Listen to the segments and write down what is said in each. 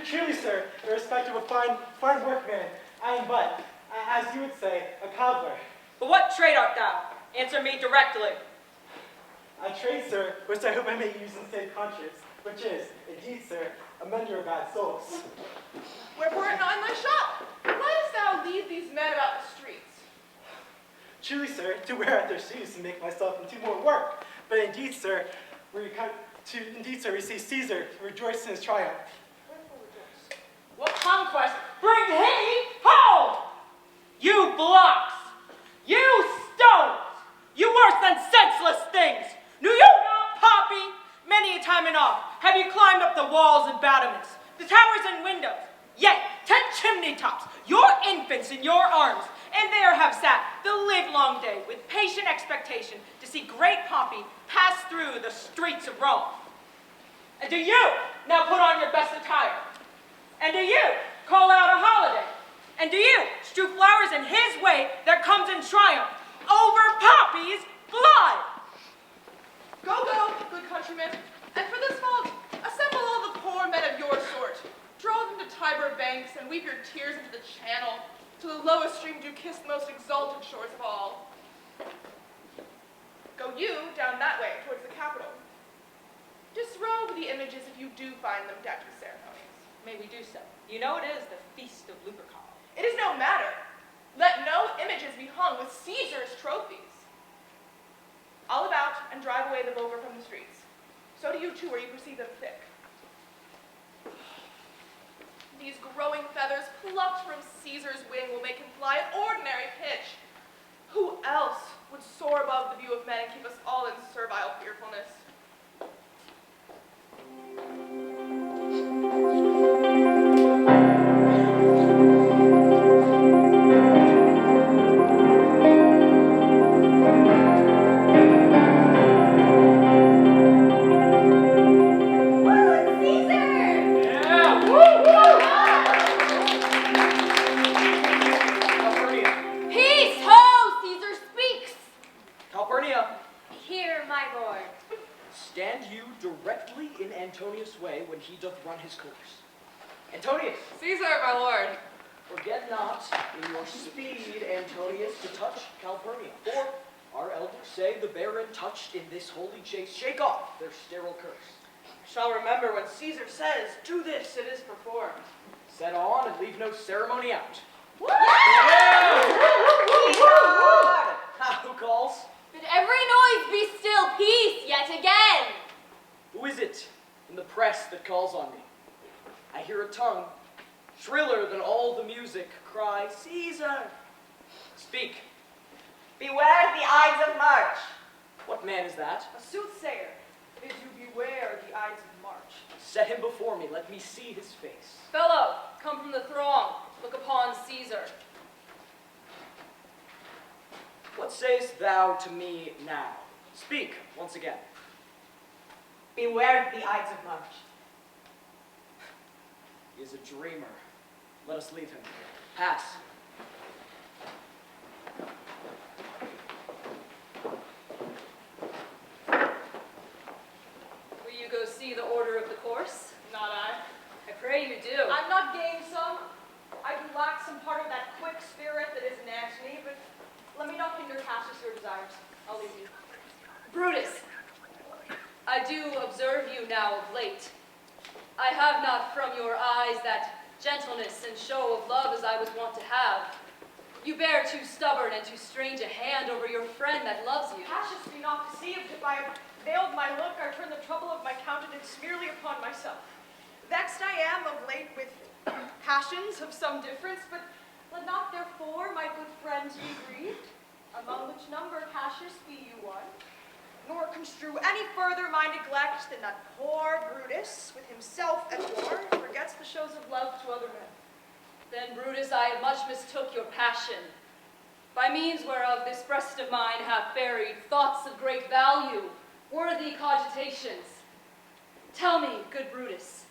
Truly, sir, in respect of a fine workman, I am but, as you would say, a cobbler. But what trade art thou? Answer me directly. I trade, sir, which I hope I may use in safe conscience, which is, indeed, sir, a mender of bad souls. Wherefore art not in thy shop? Why dost thou lead these men about the streets? Truly, sir, to wear out their shoes and make myself into more work. But indeed, sir, we see Caesar to rejoice in his triumph. What conquest bring he home? You blocks! You stones! You worse than senseless things! Knew you not, Poppy? Many a time and oft have you climbed up the walls and battlements, the towers and windows, yea, 10 chimney tops, your infants in your arms, and there have sat the livelong day with patient expectation to see great Pompey pass through the streets of Rome. And do you now put on your best attire? And do you call out a holiday? And do you strew flowers in his way that comes in triumph over Pompey's blood? Go, good countrymen, and for this fault, assemble all the poor men of your sort. Draw them to Tiber banks and weep your tears into the channel, till the lowest stream do kiss the most exalted shores of all. Go you down that way towards the Capitol. Disrobe the images if you do find them decked with ceremonies. May we do so? You know it is the feast of Lupercal. It is no matter. Let no images be hung with Caesar's trophies. All about and drive away the vulgar from the streets. So do you too, where you perceive them thick. These growing feathers plucked from Caesar's wing will make him fly at ordinary pitch. Who else would soar above the view of men and keep us all in servile fearfulness? Antonius' way when he doth run his course. Antonius! Caesar, my lord! Forget not in your speed, Antonius, to touch Calpurnia. For our elders say the barren touched in this holy chase shake off their sterile curse. I shall remember when Caesar says, do this, it is performed. Set on and leave no ceremony out. Woo! Yeah! Who calls? Bid every noise be still, peace yet again. Who is it in the press that calls on me? I hear a tongue, shriller than all the music, cry, Caesar! Speak. Beware the Ides of March. What man is that? A soothsayer. Bid you beware the Ides of March. Set him before me, let me see his face. Fellow, come from the throng, look upon Caesar. What sayest thou to me now? Speak once again. Beware the Ides of March. He is a dreamer. Let us leave him. Pass. Will you go see the order of the course? Not I. I pray you do. I'm not gamesome. I do lack some part of that quick spirit that is innate to me, but let me not hinder Cassius your desires. I'll leave you. Brutus, I do observe you now of late. I have not from your eyes that gentleness and show of love as I was wont to have. You bear too stubborn and too strange a hand over your friend that loves you. Cassius, be not deceived. If I have veiled my look, I turn the trouble of my countenance merely upon myself. Vexed I am of late with passions of some difference, but let not therefore my good friends be grieved, among which number Cassius be you one, nor construe any further my neglect than that poor Brutus, with himself at war, forgets the shows of love to other men. Then, Brutus, I have much mistook your passion, by means whereof this breast of mine hath buried thoughts of great value, worthy cogitations. Tell me, good Brutus,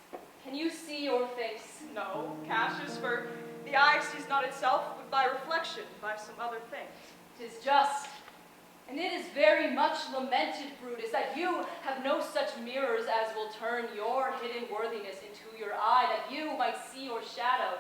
can you see your face? No, Cassius, for the eye sees not itself, but by reflection, by some other things. 'Tis just. And it is very much lamented, Brutus, that you have no such mirrors as will turn your hidden worthiness into your eye, that you, my shadow.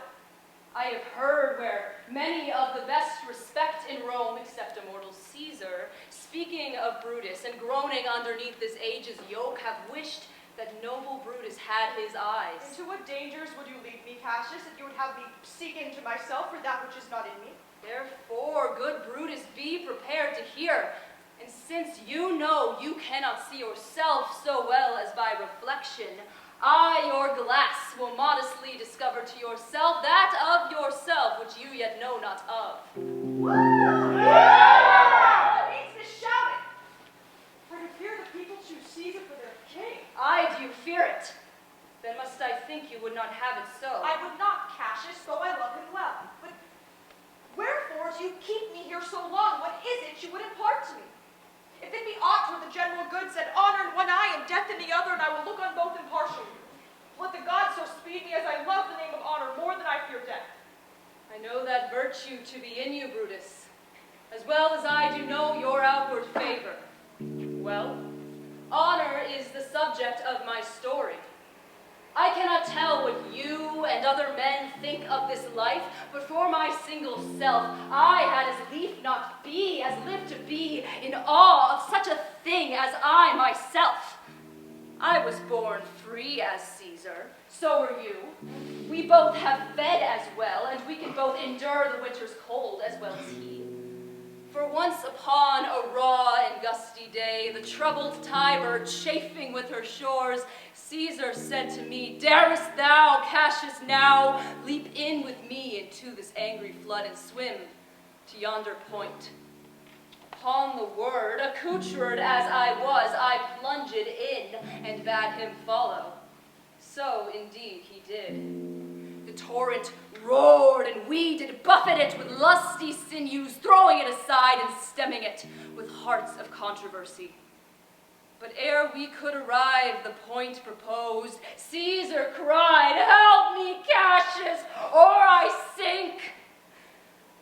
I have heard where many of the best respect in Rome, except immortal Caesar, speaking of Brutus and groaning underneath this age's yoke, have wished that noble Brutus had his eyes. Into what dangers would you lead me, Cassius, if you would have me seek into myself for that which is not in me? Therefore, good Brutus, be prepared to hear. And since you know you cannot see yourself so well as by reflection, I, your glass, will modestly discover to yourself that of yourself which you yet know not of. What means this shouting? I do fear the people choose Caesar for their king. I do fear it. Then must I think you would not have it so. I would not, Cassius, though I love him well. But wherefore do you keep me here so long? What is it you would impart to me? If it be aught where the general good said, honor in one eye and death in the other, and I will look on both impartially. Let the gods so speed me as I love the name of honor more than I fear death. I know that virtue to be in you, Brutus, as well as I do know your outward favor. Well, honor is the subject of my story. I cannot tell what you and other men think of this life, but for my single self, I had as lief not be, as live to be, in awe of such a thing as I myself. I was born free as Caesar, so are you. We both have fed as well, and we can both endure the winter's cold as well as he. For once upon a raw and gusty day, the troubled Tiber chafing with her shores, Caesar said to me, darest thou, Cassius, now leap in with me into this angry flood and swim to yonder point? Upon the word, accoutred as I was, I plunged in and bade him follow. So indeed he did. The torrent roared, and we did buffet it with lusty sinews, throwing it aside and stemming it with hearts of controversy. But ere we could arrive the point proposed, Caesar cried, help me, Cassius, or I sink.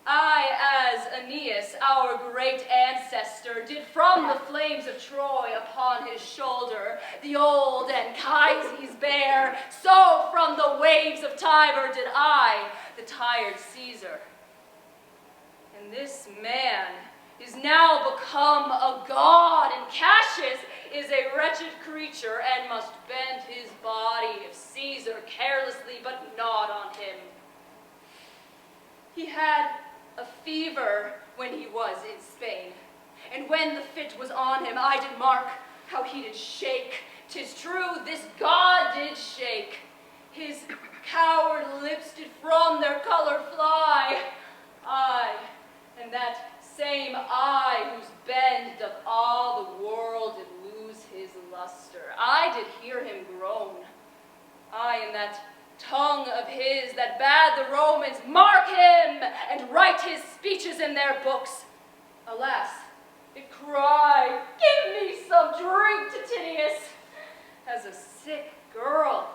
I, as Aeneas, our great ancestor, did from the flames of Troy upon his shoulder the old Anchises bear, so from the waves of Tiber did I, the tired Caesar. And this man is now become a god, and Cassius is a wretched creature and must bend his body if Caesar carelessly but gnawed on him. He had a fever when he was in Spain, and when the fit was on him, I did mark how he did shake. 'Tis true, this god did shake. His coward lips did from their color fly. Aye, and that same eye whose bend doth all the world did lose his luster. I did hear him groan. Aye, and that tongue of his that bade the Romans mark him and write his speeches in their books. Alas, it cried, give me some drink, Titinius. As a sick girl,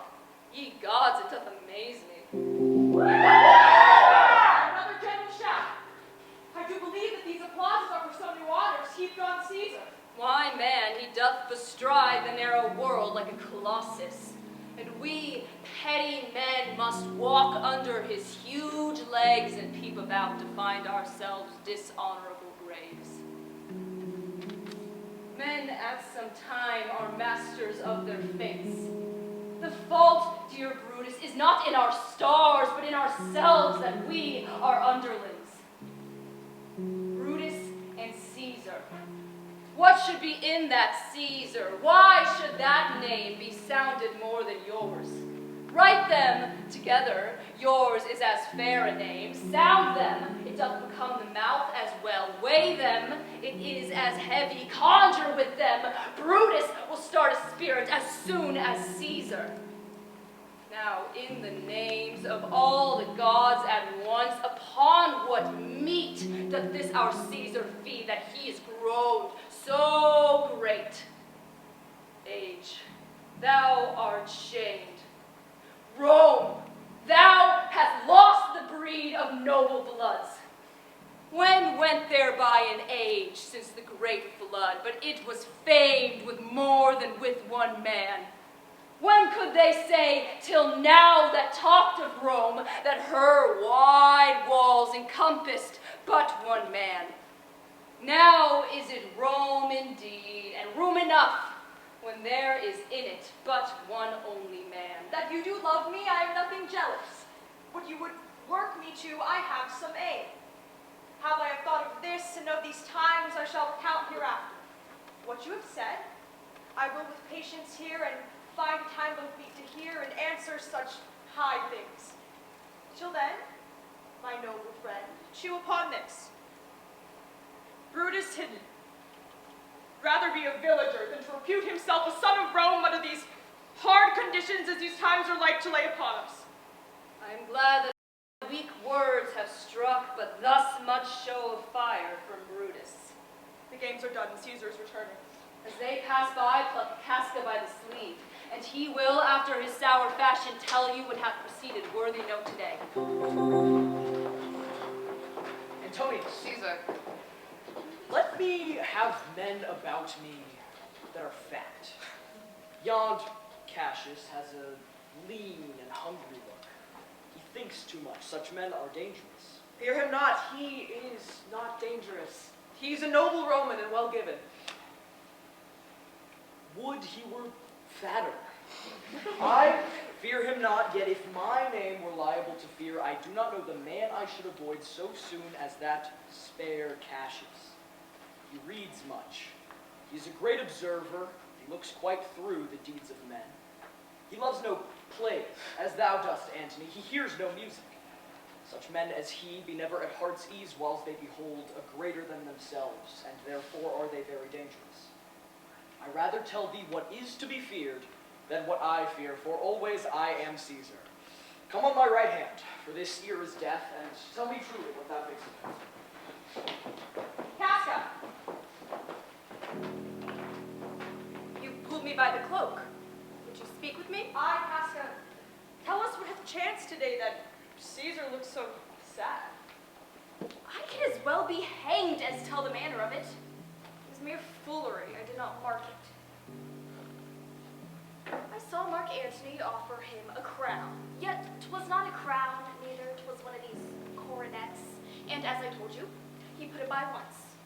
ye gods, it doth amaze me. Another general shout. I do believe that these applauses are for some new honors heaped on Caesar. Why, man, he doth bestride the narrow world like a colossus, and we petty men must walk under his huge legs and peep about to find ourselves dishonorable graves. Men at some time are masters of their fates. The fault, dear Brutus, is not in our stars, but in ourselves that we are underlings. Brutus and Caesar. What should be in that Caesar? Why should that name be sounded more than yours? Write them together. Yours is as fair a name. Sound them. It doth become the mouth as well. Weigh them. It is as heavy. Conjure with them. Brutus will start a spirit as soon as Caesar. Now, in the names of all the gods at once, upon what meat doth this our Caesar feed, that he is grown so great? Age, thou art shamed. Rome, thou hast lost the breed of noble bloods. When went there by an age since the great flood, but it was famed with more than with one man? When could they say, till now that talked of Rome, that her wide walls encompassed but one man? Now is it Rome indeed, and room enough, when there is in it but one only man. That you do love me, I am nothing jealous. What you would work me to, I have some aim. How I have thought of this and of these times I shall recount hereafter. What you have said, I will with patience hear and find time both meet to hear and answer such high things. Till then, my noble friend, chew upon this. Brutus hidden. Rather be a villager than to repute himself a son of Rome under these hard conditions as these times are like to lay upon us. I am glad that weak words have struck but thus much show of fire from Brutus. The games are done and Caesar is returning. As they pass by, pluck Casca by the sleeve, and he will, after his sour fashion, tell you what hath proceeded worthy note today. Antonius, Caesar. let me have men about me that are fat. Yond Cassius has a lean and hungry look. He thinks too much. Such men are dangerous. Fear him not, he is not dangerous. He's a noble Roman and well given. Would he were fatter. I fear him not, yet if my name were liable to fear, I do not know the man I should avoid so soon as that spare Cassius. He reads much. He's a great observer. He looks quite through the deeds of men. He loves no plays, as thou dost, Antony. He hears no music. Such men as he be never at heart's ease whilst they behold a greater than themselves, and therefore are they very dangerous. I rather tell thee what is to be feared than what I fear, for always I am Caesar. Come on my right hand, for this ear is deaf, and tell me truly what thou thinkst of it. Casca, You pulled me by the cloak. Would you speak with me? I, Casca, tell us what hath chanced today that Caesar looks so sad. I can as well be hanged as tell the manner of it. It was mere foolery. I did not mark it. I saw Mark Antony offer him a crown, yet 'twas not a crown, neither 'twas one of these coronets, and as I told you, he put it by once.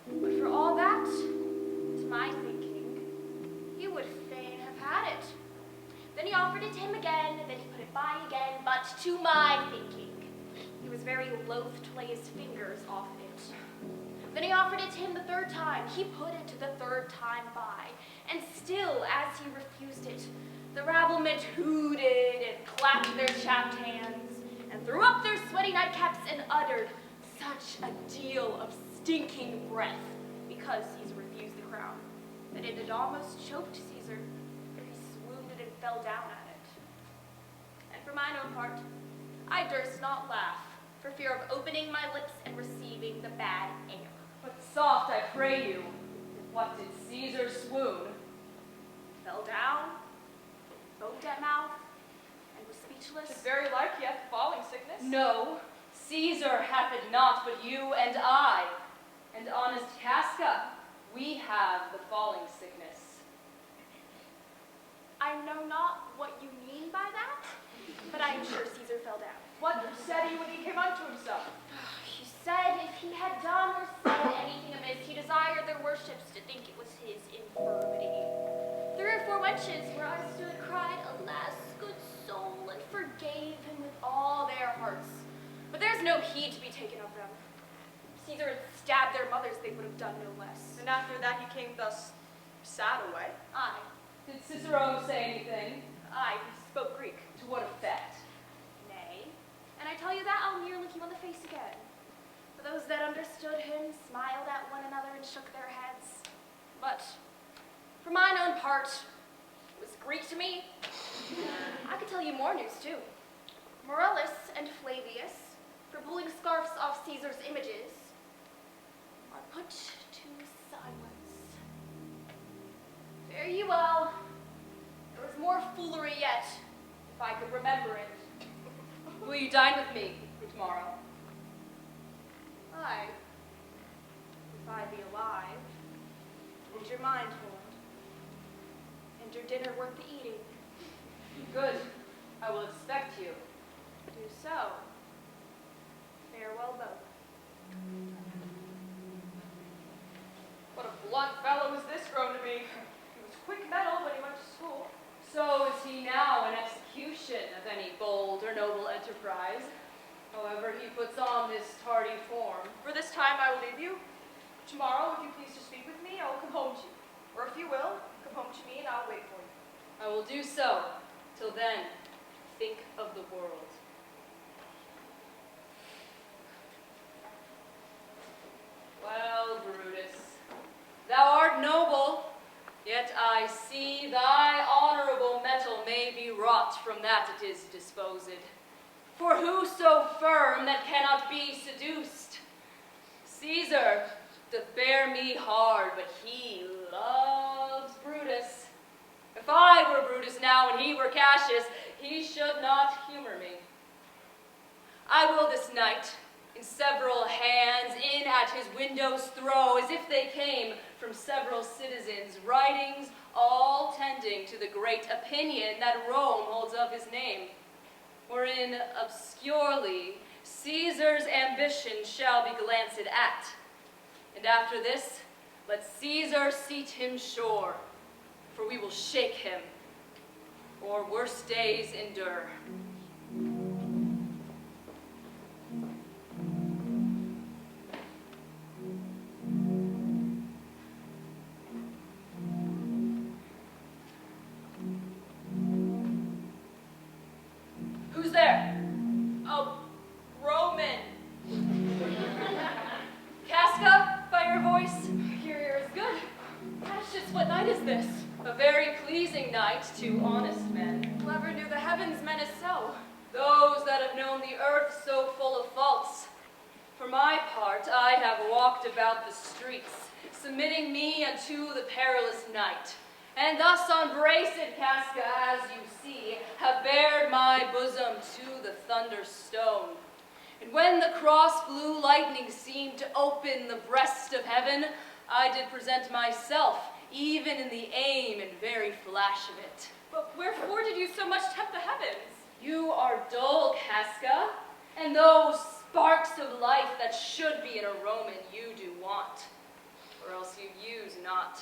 But for all that, to my thinking, he would fain have had it. Then he offered it to him again, and then he put it by again, but to my thinking, he was very loath to lay his fingers off it. Then he offered it to him the third time. He put it the third time by, and still, as he refused it, the rabblement hooted and clapped their chapped hands, and threw up their sweaty nightcaps and uttered such a deal of stinking breath because Caesar refused the crown, that it had almost choked Caesar, for he swooned and fell down at it. And for mine own part, I durst not laugh, for fear of opening my lips and receiving the bad air. But soft, I pray you, what did Caesar swoon? Fell down, foamed at mouth, and was speechless. 'Tis very like he hath falling sickness. No, Caesar hath it not, but you and I. And honest Casca, we have the falling sickness. I know not what you mean by that, but I am sure Caesar fell down. What said he when he came unto himself? He said if he had done or said anything amiss, he desired their worships to think it was his infirmity. 3 or 4 wenches where I stood cried, alas, good soul, and forgave him with all their hearts. But there's no heed to be taken of them. If Caesar had stabbed their mothers, they would have done no less. And after that he came thus sad away. I, Did Cicero say anything? I spoke Greek. To what effect? Nay, and I tell you that I'll near look you on the face again. For those that understood him smiled at one another and shook their heads. But for mine own part, it was Greek to me. I could tell you more news too. Morellus and Flavius, for pulling scarfs off Caesar's images, are put to silence. Fare ye well. There is more foolery yet, if I could remember it. Will you dine with me tomorrow? Aye, if I be alive, and your mind formed, and your dinner worth the eating. Good. I will expect you. Do so. Farewell, both. What a blunt fellow is this grown to be. He was quick-mettled when he went to school. So is he now in execution of any bold or noble enterprise. However he puts on this tardy form. For this time I will leave you. Tomorrow, if you please to speak with me, I will come home to you. Or if you will, come home to me and I'll wait for you. I will do so. Till then, think of the world. Well, Brutus, thou art noble, yet I see thy honorable metal may be wrought from that it is disposed. For who so firm that cannot be seduced? Caesar doth bear me hard, but he loves Brutus. If I were Brutus now and he were Cassius, he should not humor me. I will this night, in several hands, in at his windows throw, as if they came from several citizens, writings all tending to the great opinion that Rome holds of his name, wherein obscurely Caesar's ambition shall be glanced at. And after this, let Caesar seat him sure, for we will shake him, or worse days endure. Who's there? Oh, Roman. Casca, by your voice? Your ear is good. Cassius, what night is this? A very pleasing night to honest men. Whoever knew the heavens meant as so. Those that have known the earth so full of faults. For my part, I have walked about the streets, submitting me unto the perilous night, and thus unbraced Casca, as you see, have bared my bosom to the thunder stone. And when the cross-blue lightning seemed to open the breast of heaven, I did present myself, even in the aim and very flash of it. But wherefore did you so much tempt the heavens? You are dull, Casca, and those sparks of life that should be in a Roman you do want, or else you use not.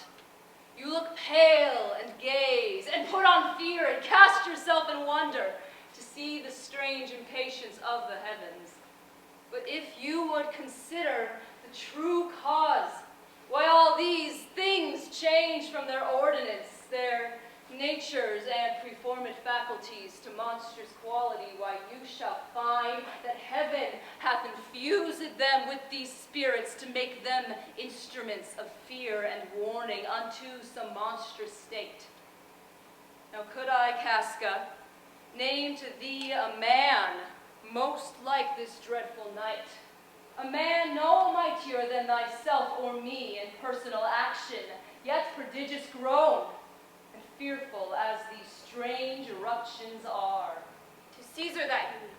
You look pale and gaze, and put on fear, and cast yourself in wonder, to see the strange impatience of the heavens. But if you would consider the true cause, why all these things change from their ordinance, their natures and preformed faculties to monstrous quality, why you shall find that heaven hath infused them with these spirits to make them instruments of fear and warning unto some monstrous state. Now could I, Casca, name to thee a man most like this dreadful night, a man no mightier than thyself or me in personal action, yet prodigious grown, and fearful as these strange eruptions are. To Caesar that you mean.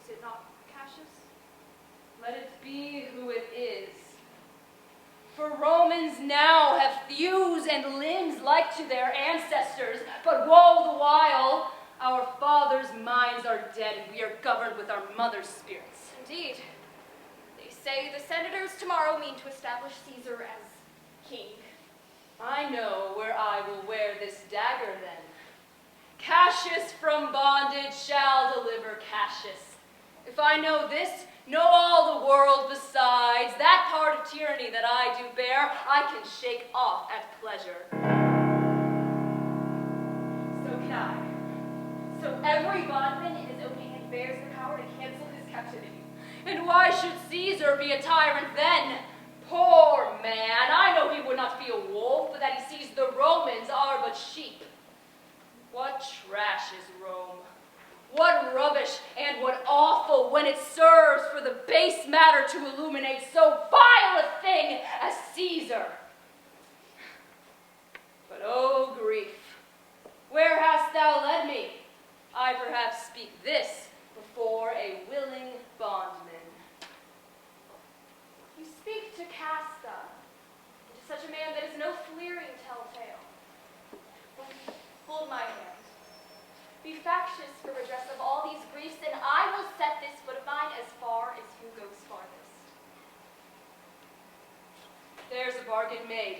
Is it not Cassius? Let it be who it is. For Romans now have thews and limbs like to their ancestors, but woe the while, our fathers' minds are dead, and we are governed with our mother's spirits. Indeed. They say the senators tomorrow mean to establish Caesar as king. I know where I will wear this dagger then. Cassius from bondage shall deliver Cassius. If I know this, know all the world besides. That part of tyranny that I do bear, I can shake off at pleasure. So can I. So every bondman in his own hand bears the power to cancel his captivity. And why should Caesar be a tyrant then? Poor man, I know he would not be a wolf, but that he sees the Romans are but sheep. What trash is Rome? What rubbish and what awful when it serves for the base matter to illuminate so vile a thing as Caesar. But oh grief, where hast thou led me? I perhaps speak this before a willing bondman. You speak to Casca, and to such a man that is no fleering telltale. Hold my hand. Be factious for redress of all these griefs, and I will set this foot of mine as far as who goes farthest. There's a bargain made.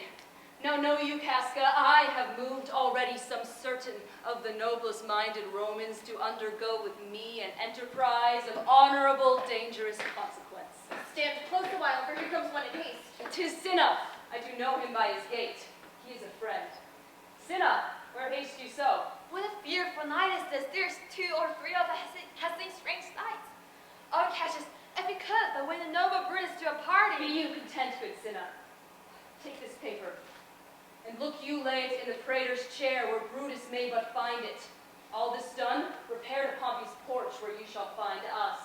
Now know you, Casca, I have moved already some certain of the noblest minded Romans to undergo with me an enterprise of honorable, dangerous consequence. Stand close a while, for here comes one in haste. 'Tis Cinna. I do know him by his gait. He is a friend. Cinna, where haste you so? What a fearful night is this. There's 2 or 3 of us has these strange sights. Oh, Cassius, if we could, but when the noble Brutus to a party. Be you content, good Cinna. Take this paper, and look you lay it in the praetor's chair where Brutus may but find it. All this done, repair to Pompey's porch where you shall find us.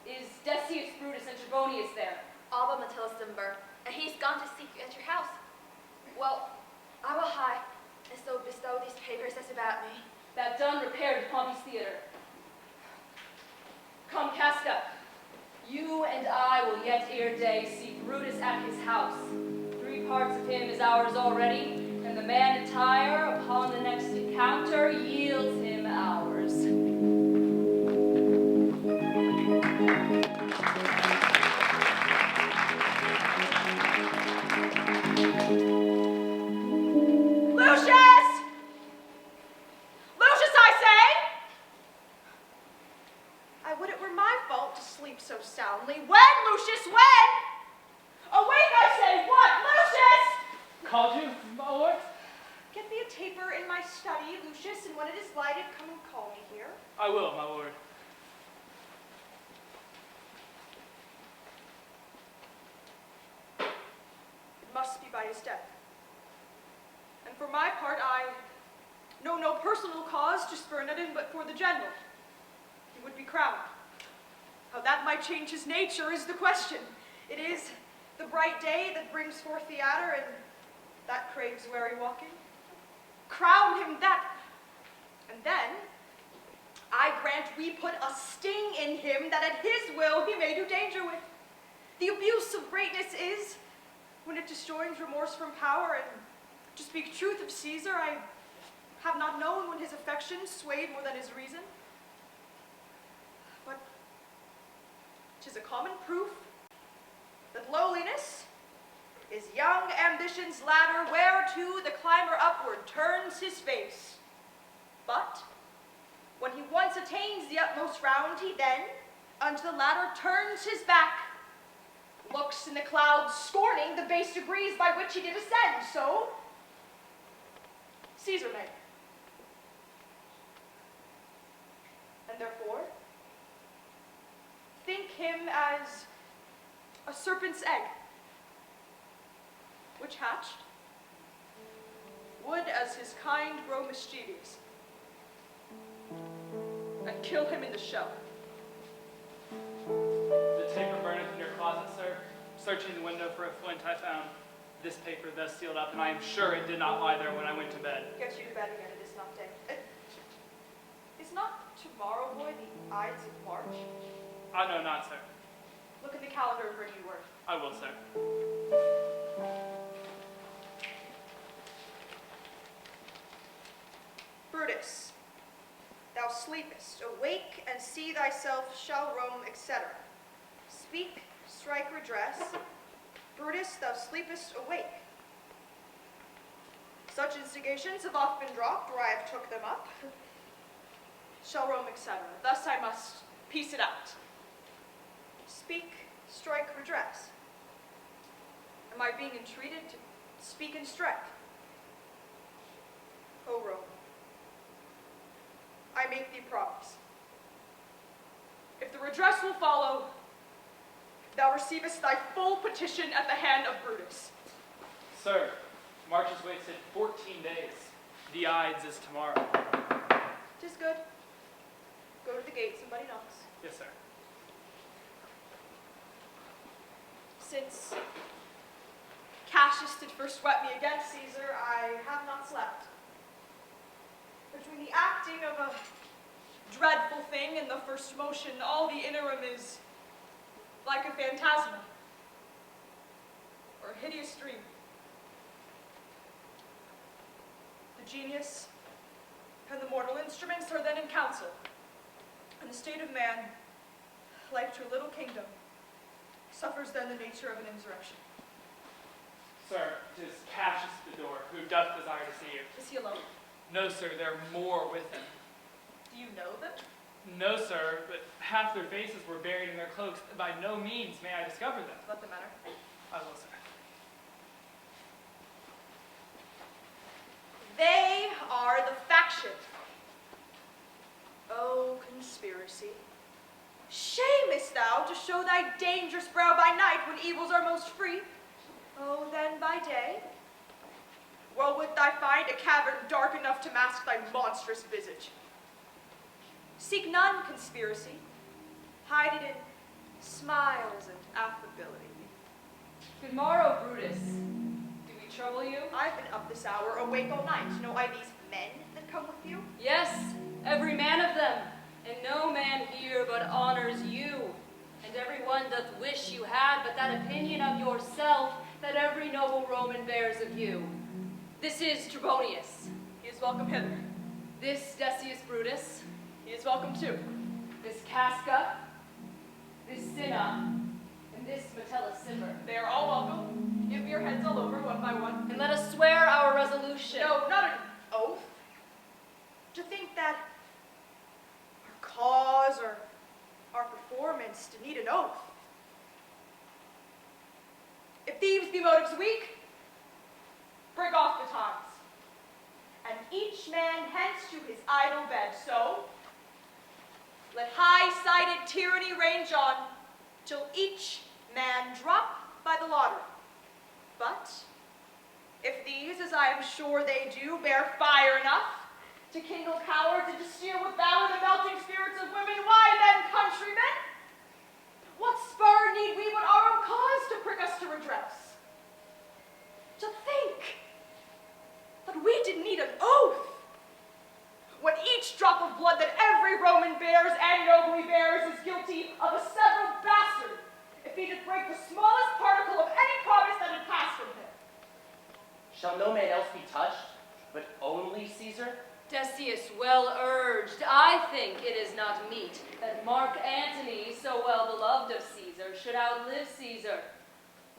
Is Decius, Brutus, and Trebonius there? All but Metellus Dimber, and he's gone to seek you at your house. Well, I will hide, and so bestow these papers as about me. That done, repair to Pompey's theater. Come, Casca. You and I will yet ere day see Brutus at his house. 3 parts of him is ours already, and the man at Tyre upon the next encounter yields him ours. Lucius! Lucius, I say! I would it were my fault to sleep so soundly. When, Lucius, when? Awake, I say! What, Lucius? Called you, my lord? Get me a taper in my study, Lucius, and when it is lighted, come and call me here. I will, my lord. It must be by his death. And for my part, I know no personal cause to spurn at him, but for the general. He would be crowned. How that might change his nature is the question. It is the bright day that brings forth the adder, and that craves wary walking. Crown him that, and then I grant we put a sting in him that at his will he may do danger with. The abuse of greatness is when it disjoins remorse from power, and to speak truth of Caesar, I have not known when his affections swayed more than his reason. But 'tis a common proof that lowliness is young ambition's ladder, whereto the climber upward turns his face. But when he once attains the utmost round, he then unto the ladder turns his back, looks in the clouds, scorning the base degrees by which he did ascend. So Caesar made. And therefore, think him as a serpent's egg, which hatched, would as his kind grow mischievous, and kill him in the shell. The taper burneth in your closet, sir. Searching the window for a flint, I found this paper thus sealed up, and I am sure it did not lie there when I went to bed. Get you to bed again, it is not day. Is not tomorrow, boy, the Ides of March? I know not, sir. Look in the calendar and bring me word. I will, sir. Brutus, thou sleepest. Awake and see thyself shall roam, etc. Speak, strike, redress. Brutus, thou sleepest, awake. Such instigations have oft been dropped, or I have took them up. Shall roam, etc. Thus I must piece it out. Speak, strike, redress. Am I being entreated to speak and strike? O Rome, I make thee promise. If the redress will follow, thou receivest thy full petition at the hand of Brutus. Sir, March has wasted 14 days. The Ides is tomorrow. 'Tis good. Go to the gate, somebody knocks. Yes, sir. Since Cassius did first wet me against Caesar, I have not slept. Between the acting of a dreadful thing and the first motion, all the interim is like a phantasma or a hideous dream. The genius and the mortal instruments are then in council. And the state of man, like to a little kingdom, suffers then the nature of an insurrection. Sir, 'tis Cassius the door, who doth desire to see you. Is he alone? No, sir, there are more with him. Do you know them? No, sir, but half their faces were buried in their cloaks. By no means may I discover them. Let them enter. I will, sir. They are the faction. O conspiracy, shamest thou to show thy dangerous brow by night when evils are most free? Oh, then by day? Well would thou find a cavern dark enough to mask thy monstrous visage. Seek none conspiracy. Hide it in smiles and affability. Good morrow, Brutus. Do we trouble you? I've been up this hour, awake all night. Know I these men that come with you? Yes, every man of them, and no man here but honors you. And every one doth wish you had but that opinion of yourself that every noble Roman bears of you. This is Trebonius. He is welcome hither. This Decius Brutus. He is welcome too. This Casca. This Cinna. And this Metellus Cimber. They are all welcome. Give me your heads all over, one by one. And let us swear our resolution. No, not an oath. To think that our cause or our performance to need an oath. If thieves be motives weak, break off the times, and each man hence to his idle bed. So, let high-sided tyranny range on, till each man drop by the lottery. But, if these, as I am sure they do, bear fire enough to kindle cowards and to steal with valor the melting spirits of women, why then, countrymen, what spur need we but our own cause to prick us to redress? To think that we did need an oath, when each drop of blood that every Roman bears and nobly bears is guilty of a several bastard, if he did break the smallest particle of any promise that had passed from him. Shall no man else be touched, but only Caesar? Decius, well urged. I think it is not meet that Mark Antony, so well beloved of Caesar, should outlive Caesar.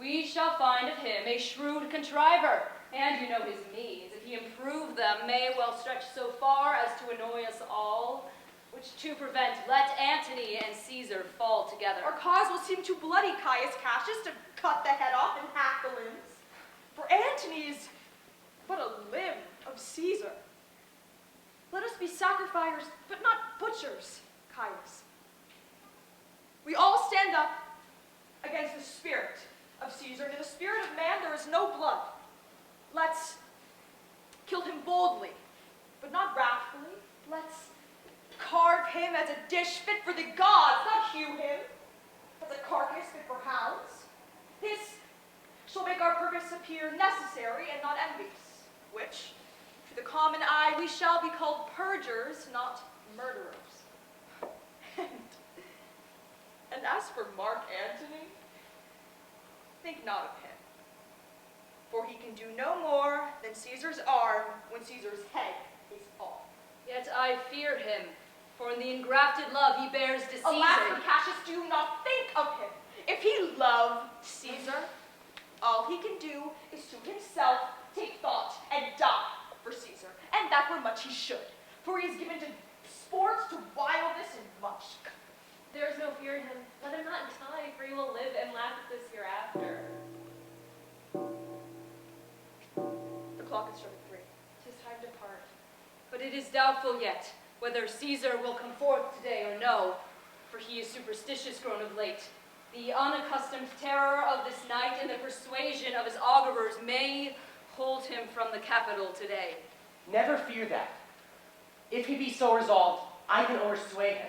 We shall find of him a shrewd contriver, and you know his means, if he improve them, may well stretch so far as to annoy us all, which to prevent, let Antony and Caesar fall together. Our cause will seem too bloody, Caius Cassius, to cut the head off and hack the limbs. For Antony is but a limb of Caesar. Let us be sacrificers, but not butchers, Caius. We all stand up against the spirit of Caesar, and in the spirit of man there is no blood. Let's kill him boldly, but not wrathfully. Let's carve him as a dish fit for the gods, not hew him as a carcass fit for hounds. This shall make our purpose appear necessary and not envious, which, to the common eye, we shall be called purgers, not murderers. And as for Mark Antony, think not of him, for he can do no more than Caesar's arm when Caesar's head is off. Yet I fear him, for in the engrafted love he bears to Caesar. Alas, for Cassius, do not think of him. If he loved Caesar, all he can do is to himself take thought and die for Caesar, and that were much he should, for he is given to sport, to wildness, and much. There is no fear in him. Let him not die, for he will live and laugh at this hereafter. The clock is striking 3. 'Tis time to part. But it is doubtful yet whether Caesar will come forth today or no, for he is superstitious grown of late. The unaccustomed terror of this night and the persuasion of his augurers may hold him from the Capitol today. Never fear that. If he be so resolved, I can o'ersway him.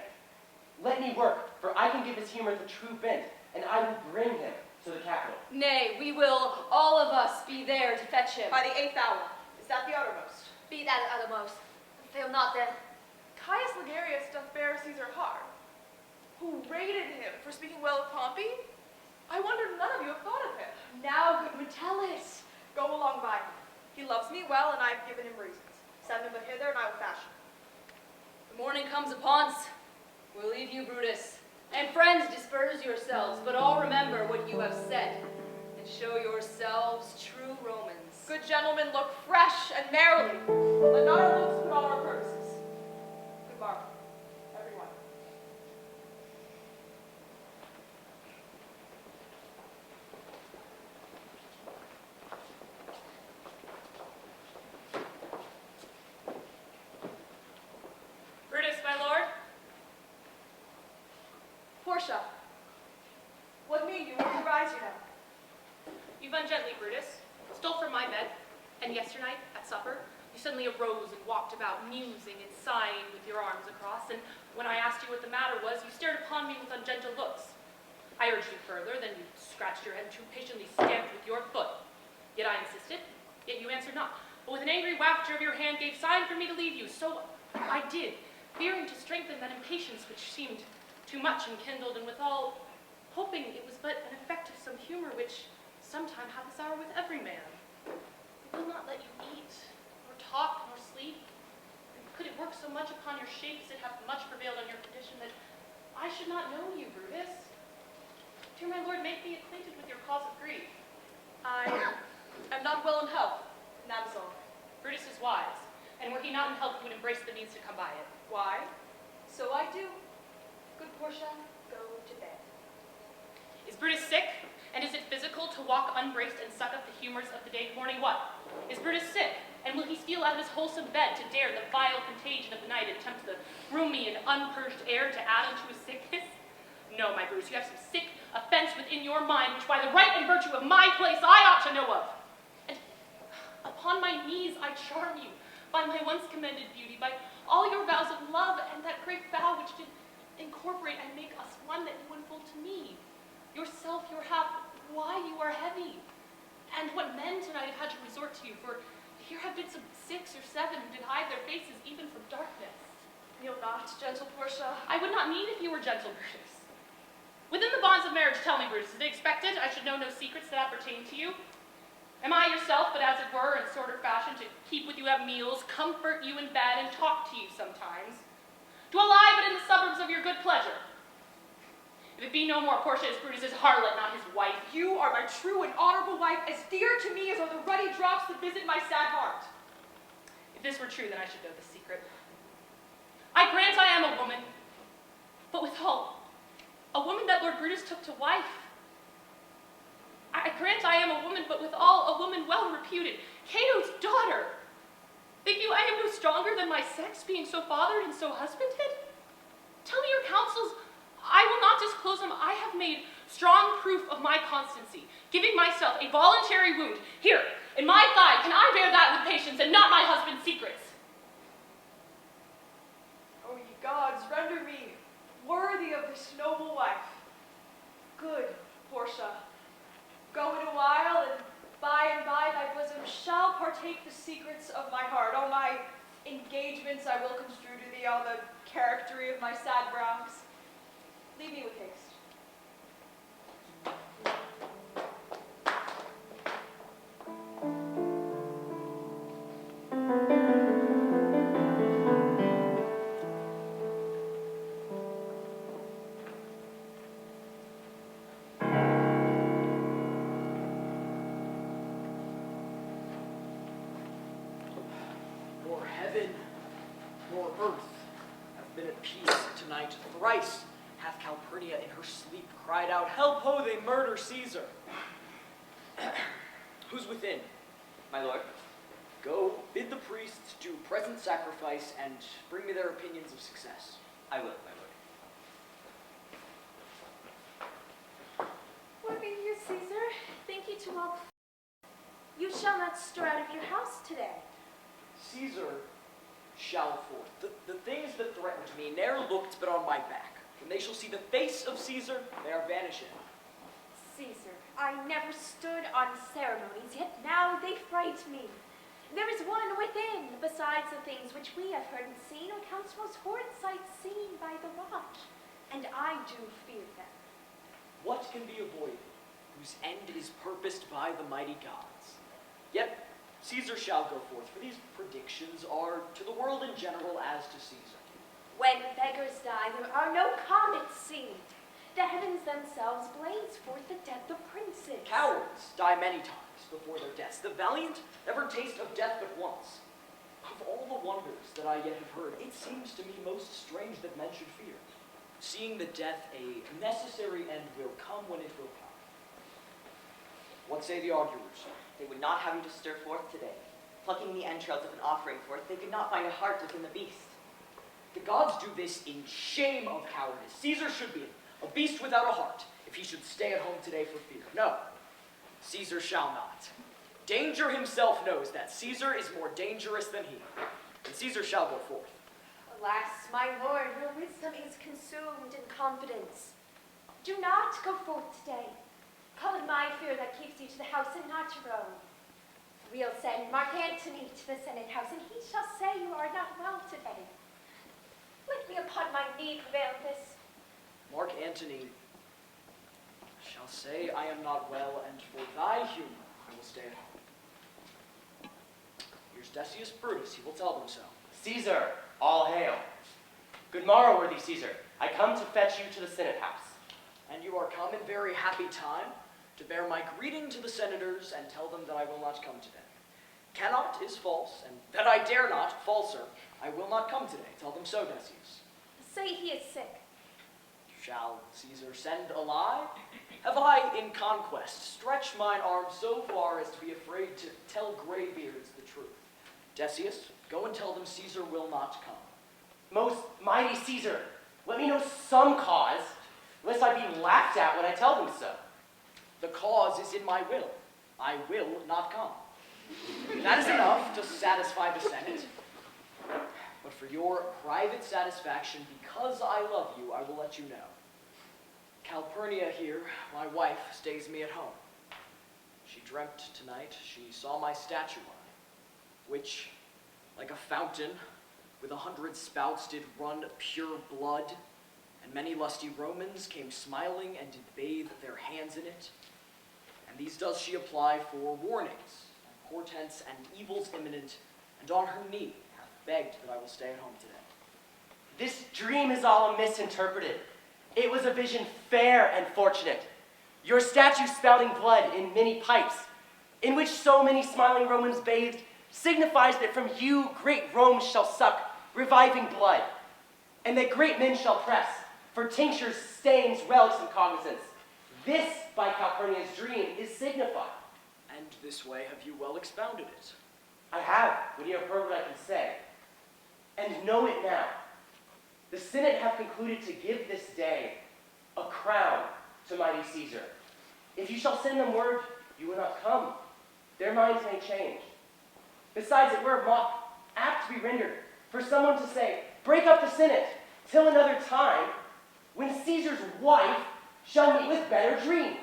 Let me work, for I can give his humor the true bent, and I will bring him to the Capitol. Nay, we will all of us be there to fetch him. By the 8th hour. Is that the uttermost? Be that uttermost. Fail not then. Caius Ligarius doth bear Caesar hard, who rated him for speaking well of Pompey. I wonder none of you have thought of him. Now, good Metellus, go along by him. He loves me well, and I have given him reasons. Send him but hither, and I will fashion. Morning comes upon us. We'll leave you, Brutus. And friends, disperse yourselves, but all remember what you have said, and show yourselves true Romans. Good gentlemen, look fresh and merrily. Let not our looks put on our purposes. Good morrow, everyone. Brutus, my lord. Portia, what mean you? Will you rise you now? You've ungently, Brutus, stole from my bed, and yesternight, at supper, you suddenly arose and walked about, musing and sighing with your arms across, and when I asked you what the matter was, you stared upon me with ungentle looks. I urged you further, then you scratched your head and too patiently stamped with your foot. Yet I insisted, yet you answered not, but with an angry wafture of your hand gave sign for me to leave you. So I did, fearing to strengthen that impatience which seemed too much enkindled, and withal hoping it was but an effect of some humor which sometime hath this hour with every man. It will not let you eat, nor talk, nor sleep. And could it work so much upon your shape as it hath much prevailed on your condition, that I should not know you, Brutus? Dear my lord, make me acquainted with your cause of grief. I am not well in health, and that is all. Brutus is wise, and were he not in health, he would embrace the means to come by it. Why? So I do. Good Portia, go to bed. Is Brutus sick? And is it physical to walk unbraced and suck up the humors of the day morning? What? Is Brutus sick? And will he steal out of his wholesome bed to dare the vile contagion of the night and tempt the roomy and unpurged air to add unto his sickness? No, my Brutus, you have some sick offense within your mind, which by the right and virtue of my place I ought to know of. And upon my knees I charm you, by my once commended beauty, by all your vows of love, and that great vow which did incorporate and make us one, that you unfold to me. Yourself, your half, why you are heavy. And what men tonight have had to resort to you, for here have been some 6 or 7 who did hide their faces even from darkness. Kneel not, gentle Portia. I would not need if you were gentle, Brutus. Within the bonds of marriage, tell me, Brutus, is it expected I should know no secrets that appertain to you? Am I yourself, but as it were, in sort of fashion, to keep with you at meals, comfort you in bed, and talk to you sometimes? Do I lie but in the suburbs of your good pleasure? If it be no more, Portia is Brutus's harlot, not his wife. You are my true and honorable wife, as dear to me as are the ruddy drops that visit my sad heart. If this were true, then I should know the secret. I grant I am a woman, but withal, a woman that Lord Brutus took to wife. I grant I am a woman, but withal, a woman well reputed, Cato's daughter. Think you I am no stronger than my sex, being so fathered and so husbanded? Tell me your counsels, I will not disclose them. I have made strong proof of my constancy, giving myself a voluntary wound. Here, in my thigh, can I bear that with patience and not my husband's secrets? O ye gods, render me worthy of this noble wife. Good Portia, go in a while, and by thy bosom shall partake the secrets of my heart. All my engagements I will construe to thee, all the charactery of my sad brows. Leave me with haste. Nor heaven, nor earth have been at peace tonight. Thrice hath Calpurnia in her sleep cried out, "Help, ho, they murder Caesar!" Who's within? My lord, Go, bid the priests do present sacrifice, and bring me their opinions of success. I will, my lord. What mean you, Caesar? Think ye to walk? You shall not stir out of your house today. Caesar shall forth. The things that threatened me ne'er looked but on my back. When they shall see the face of Caesar, they are vanishing. Caesar, I never stood on ceremonies, yet now they fright me. There is one within, besides the things which we have heard and seen, who counts most horrid sights seen by the watch, and I do fear them. What can be avoided, whose end is purposed by the mighty gods? Yet Caesar shall go forth, for these predictions are to the world in general as to Caesar. When beggars die, there are no comets seen. The heavens themselves blaze forth the death of princes. Cowards die many times before their deaths. The valiant never taste of death but once. Of all the wonders that I yet have heard, it seems to me most strange that men should fear. Seeing that death a necessary end will come when it will come. What say the arguers? They would not have you to stir forth today. Plucking the entrails of an offering forth, they could not find a heart within the beast. The gods do this in shame of cowardice. Caesar should be a beast without a heart, if he should stay at home today for fear. No, Caesar shall not. Danger himself knows that Caesar is more dangerous than he, and Caesar shall go forth. Alas, my lord, your wisdom is consumed in confidence. Do not go forth today. Call it my fear that keeps you to the house and not your own. We'll send Mark Antony to the Senate house, and he shall say you are not well today. Let me upon my knee prevail this. Mark Antony shall say I am not well, and for thy humor I will stay at home. Here's Decius Brutus, he will tell them so. Caesar, all hail. Good morrow, worthy Caesar. I come to fetch you to the Senate house. And you are come in very happy time to bear my greeting to the senators and tell them that I will not come today. Cannot is false, and that I dare not, falser. I will not come today. Tell them so, Decius. Say he is sick. Shall Caesar send a lie? Have I, in conquest, stretched mine arm so far as to be afraid to tell graybeards the truth? Decius, go and tell them Caesar will not come. Most mighty Caesar, let me know some cause, lest I be laughed at when I tell them so. The cause is in my will. I will not come. That is enough to satisfy the Senate. But for your private satisfaction, because I love you, I will let you know. Calpurnia here, my wife, stays me at home. She dreamt tonight she saw my statue lie, which, like a fountain, with 100 spouts did run pure blood, and many lusty Romans came smiling and did bathe their hands in it. And these does she apply for warnings, and portents, and evils imminent, and on her knee hath begged that I will stay at home today. This dream is all misinterpreted. It was a vision fair and fortunate. Your statue spouting blood in many pipes, in which so many smiling Romans bathed, signifies that from you great Rome shall suck reviving blood, and that great men shall press for tinctures, stains, relics, and cognizance. This, by Calpurnia's dream, is signified. And this way have you well expounded it. I have, when you have heard what I can say. And know it now. The Senate have concluded to give this day a crown to mighty Caesar. If you shall send them word, you will not come. Their minds may change. Besides, it were apt to be rendered for someone to say, break up the Senate till another time, when Caesar's wife shall meet with better dreams.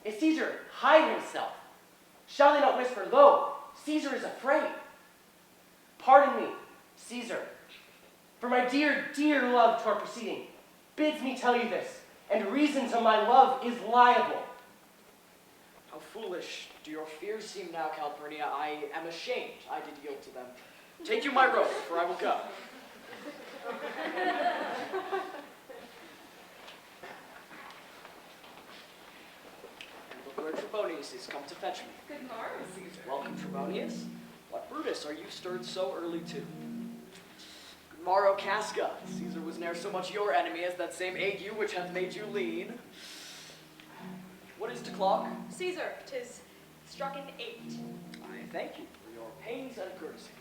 If Caesar hide himself, shall they not whisper, lo, Caesar is afraid? Pardon me, Caesar, for my dear, dear love toward proceeding bids me tell you this, and reason to my love is liable. How foolish do your fears seem now, Calpurnia. I am ashamed I did yield to them. Take you my robe, for I will go. And look where Trebonius is come to fetch me. Good morrow, Caesar. Welcome, Trebonius. What, Brutus, are you stirred so early too? Good morrow, Casca. Caesar was ne'er so much your enemy as that same ague which hath made you lean. What is 'clock? Caesar, 'tis struck in 8. I thank you for your pains and courtesy.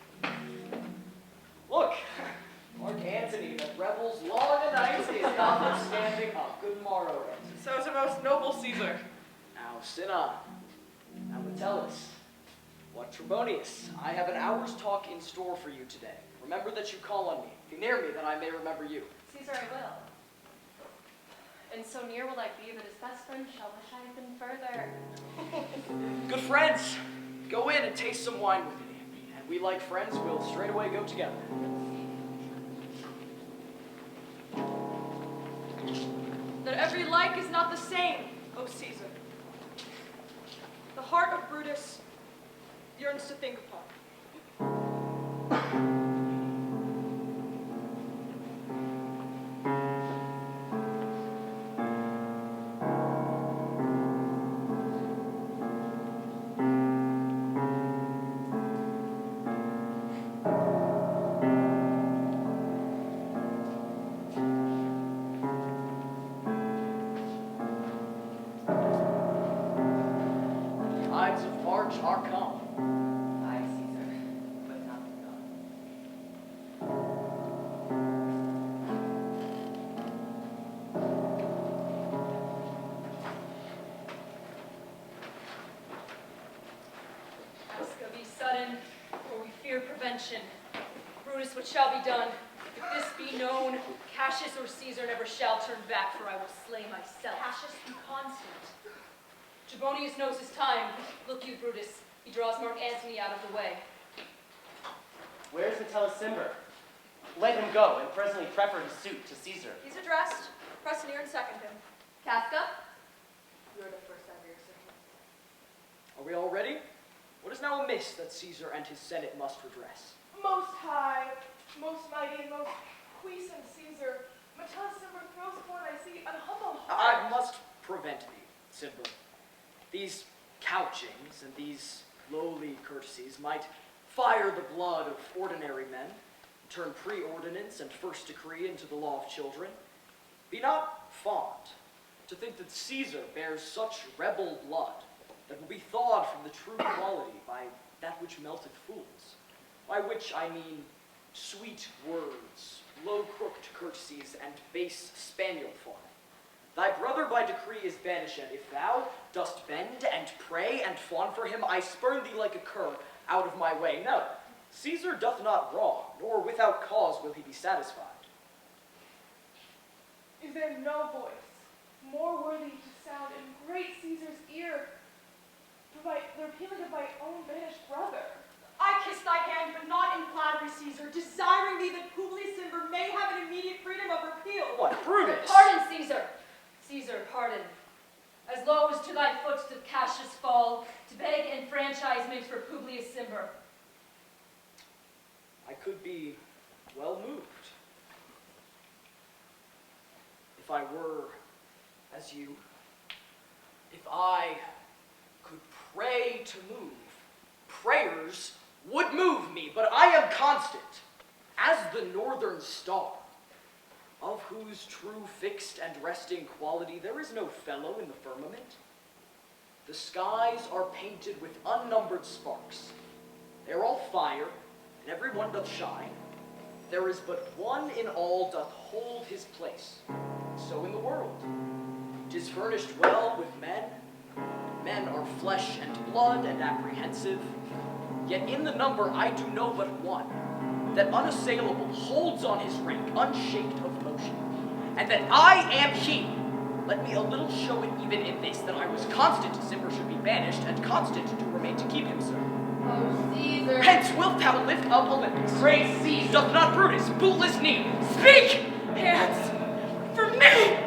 Look, Mark Antony that revels long a night is notwithstanding up. Good morrow, Antony. So is a most noble Caesar. Now, sin on. Now, Metellus. What, Trebonius? I have an hour's talk in store for you today. Remember that you call on me. Be near me that I may remember you. Caesar, I will. And so near will I be that his best friend shall wish I had been further. Good friends, go in and taste some wine with me. And we, like friends, will straightway go together. That every like is not the same, O Caesar. The heart of Brutus yearns to think upon. mention. Brutus, what shall be done? If this be known, Cassius or Caesar never shall turn back, for I will slay myself. Cassius, be constant. Trebonius knows his time. Look you, Brutus. He draws Mark Antony out of the way. Where's Metellus Cimber? Let him go, and presently prefer his suit to Caesar. He's addressed. Press near and second him. Casca? You're the first ever, sir. Are we all ready? What is now amiss that Caesar and his Senate must redress? Most high, most mighty, and most puissant Caesar, Metellus Cimber throws forth, I see, an humble heart. I must prevent thee, Cimber. These couchings and these lowly courtesies might fire the blood of ordinary men, turn preordinance and first decree into the law of children. Be not fond to think that Caesar bears such rebel blood that will be thawed from the true quality by that which melted fools, by which I mean sweet words, low-crooked courtesies, and base spaniel fun. Thy brother by decree is banished, and if thou dost bend and pray and fawn for him, I spurn thee like a cur out of my way. No, Caesar doth not wrong, nor without cause will he be satisfied. Is there no voice more worthy to sound in great Caesar's ear the repealing of my own banished brother? I kiss thy hand, but not in flattery, Caesar, desiring thee that Publius Cimber may have an immediate freedom of repeal. What, Brutus? Pardon, Caesar. Caesar, pardon. As low as to thy foot did Cassius fall, to beg enfranchisement for Publius Cimber. I could be well moved if I were as you. If I could pray to move, prayers would move me, but I am constant as the northern star, of whose true fixed and resting quality there is no fellow in the firmament. The skies are painted with unnumbered sparks. They are all fire, and every one doth shine. There is but one in all doth hold his place. So in the world, 'tis furnished well with men. Men are flesh and blood and apprehensive. Yet in the number I do know but one, that unassailable holds on his rank, unshaked of motion, and that I am he. Let me a little show it even in this, that I was constant Cimber should be banished, and constant to remain to keep him so. Oh, Caesar. Hence wilt thou lift up Olympus. Great Caesar! Doth not Brutus bootless knee? Speak! Hands! For me!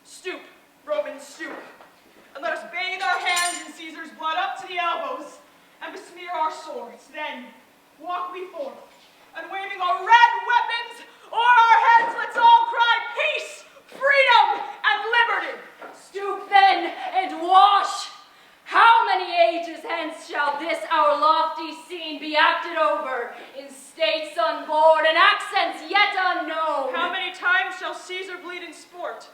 Stoop, Romans, stoop, and let us bathe our hands in Caesar's blood up to the elbows, and besmear our swords. Then walk we forth, and waving our red weapons o'er our heads, let's all cry peace, freedom, and liberty. Stoop then, and wash. How many ages hence shall this our lofty scene be acted over, in states unborn and accents yet unknown? How many times shall Caesar bleed in sport,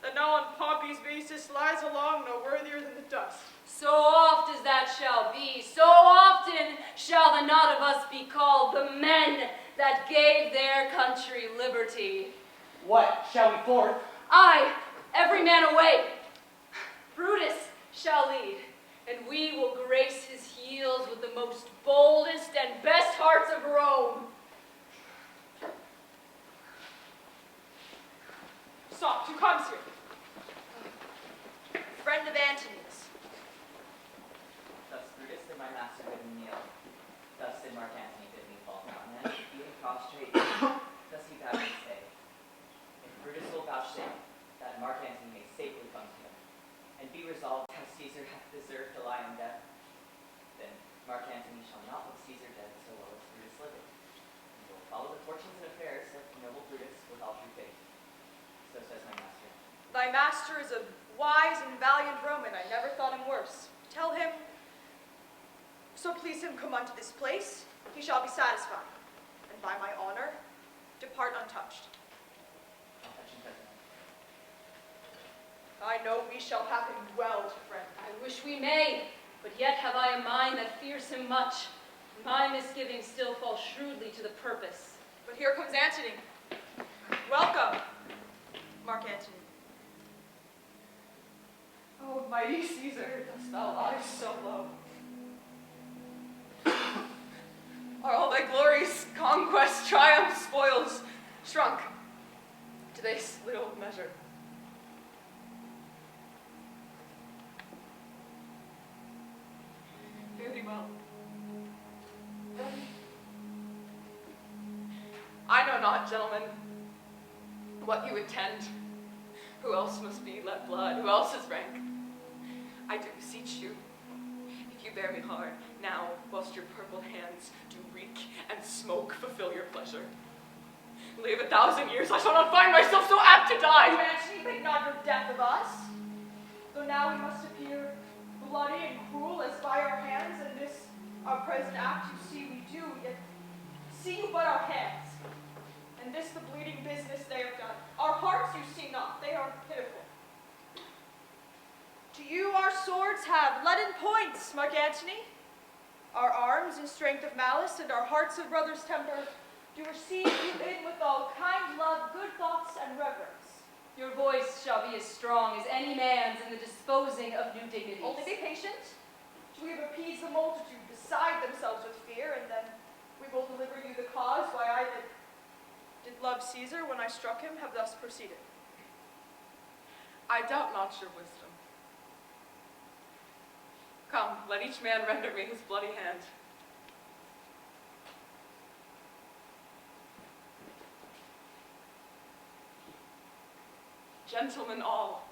that now on Pompey's basis lies along no worthier than the dust? So oft as that shall be, so often shall the not of us be called the men that gave their country liberty. What, shall we forth? Aye, every man away. Brutus shall lead. and we will grace his heels with the most boldest and best hearts of Rome. Stop, who comes here? Friend of Antony's. Thus Brutus did my master bid me kneel. Thus did Mark Antony bid me fall down. And being prostrate, thus he bade me stay. If Brutus will vouchsafe that Mark Antony may safely come to him, and be resolved how Caesar hath deserved to lie in death, then Mark Antony shall not look Caesar dead so well as Brutus living, and will follow the fortunes and affairs of noble Brutus with all true faith. So says my master. Thy master is a wise and valiant Roman. I never thought him worse. Tell him, so please him come unto this place, he shall be satisfied, and by my honor, depart untouched. I'll fetch him presently. I know we shall have him well to friend. I wish we may, but yet have I a mind that fears him much. My misgivings still fall shrewdly to the purpose. But here comes Antony. Welcome, Mark Antony. Oh, mighty Caesar, dost thou lie so low? Are all thy glories, conquests, triumphs, spoils shrunk to this little measure? Very well. Then I know not, gentlemen, what you intend. Who else must be let blood? Who else is rank? I do beseech you, if you bear me hard, now, whilst your purple hands do reek and smoke, fulfill your pleasure. Live 1,000 years, I shall not find myself so apt to die. Antony, make not your death of us. Though now we must appear bloody and cruel as by our hands, and this our present act you see we do, yet see you but our hands. And this the bleeding business they have done. Our hearts you see not, they are pitiful. To you our swords have leaden points, Mark Antony. Our arms in strength of malice, and our hearts of brother's temper, do receive you in with all kind love, good thoughts, and reverence. Your voice shall be as strong as any man's in the disposing of new dignities. Only be patient, till we have appeased the multitude, beside themselves with fear, and then we will deliver you the cause why I that did love Caesar when I struck him have thus proceeded. I doubt not your wisdom. Come, let each man render me his bloody hand. Gentlemen all,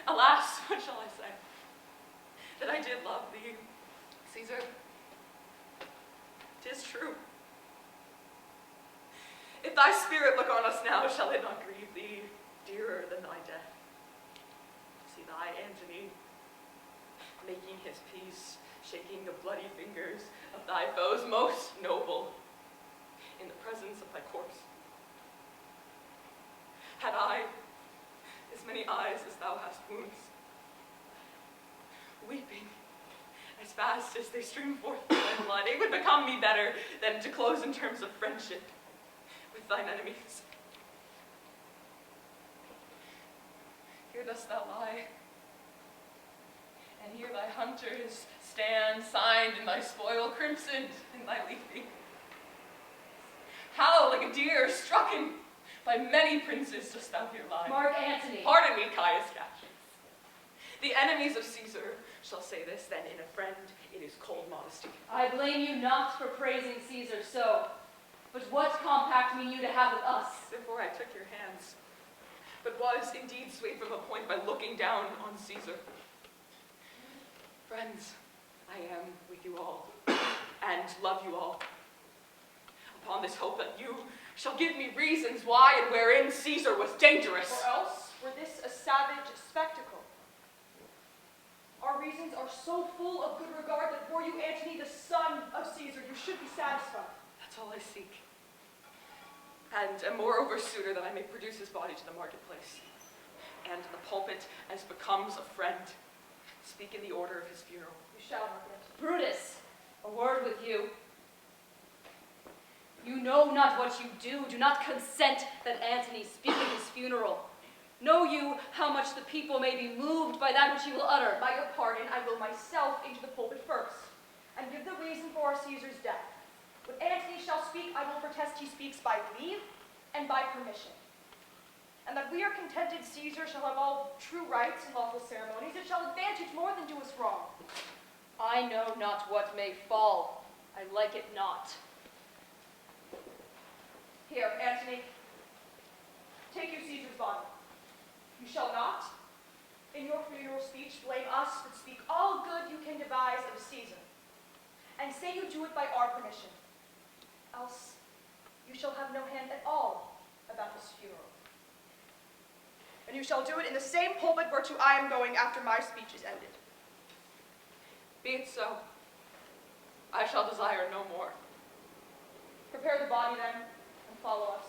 alas, what shall I say? That I did love thee, Caesar. 'Tis true. If thy spirit look on us now, shall it not grieve thee dearer than thy death? See thy Antony making his peace, shaking the bloody fingers of thy foes most noble in the presence of thy corpse. Had I as many eyes as thou hast wounds, weeping as fast as they stream forth from thy blood, it would become me better than to close in terms of friendship with thine enemies. Here dost thou lie, and here thy hunters stand, signed in thy spoil, crimsoned in thy leafing. How, like a deer strucken by many princes, dost thou here lie? Mark Antony. Pardon me, Caius Cassius. The enemies of Caesar shall say this, then in a friend it is cold modesty. I blame you not for praising Caesar so, but what compact mean you to have with us? Therefore I took your hands, but was indeed swayed from a point by looking down on Caesar. Friends, I am with you all, and love you all. Upon this hope that you shall give me reasons why and wherein Caesar was dangerous. Or else were this a savage spectacle. Our reasons are so full of good regard that for you, Antony, the son of Caesar, you should be satisfied. That's all I seek. And moreover sooner that I may produce his body to the marketplace, and in the pulpit, as becomes a friend, speak in the order of his funeral. You shall not get. Brutus, a word with you. You know not what you do. Do not consent that Antony speak at his funeral. Know you how much the people may be moved by that which you will utter? By your pardon, I will myself into the pulpit first, and give the reason for our Caesar's death. When Antony shall speak, I will protest he speaks by leave and by permission. And that we are contented Caesar shall have all true rights and lawful ceremonies, it shall advantage more than do us wrong. I know not what may fall. I like it not. Here, Antony, take you Caesar's body. You shall not, in your funeral speech, blame us, but speak all good you can devise of Caesar. And say you do it by our permission. Else, you shall have no hand at all about his funeral. And you shall do it in the same pulpit whereto I am going after my speech is ended. Be it so. I shall desire no more. Prepare the body then, and follow us.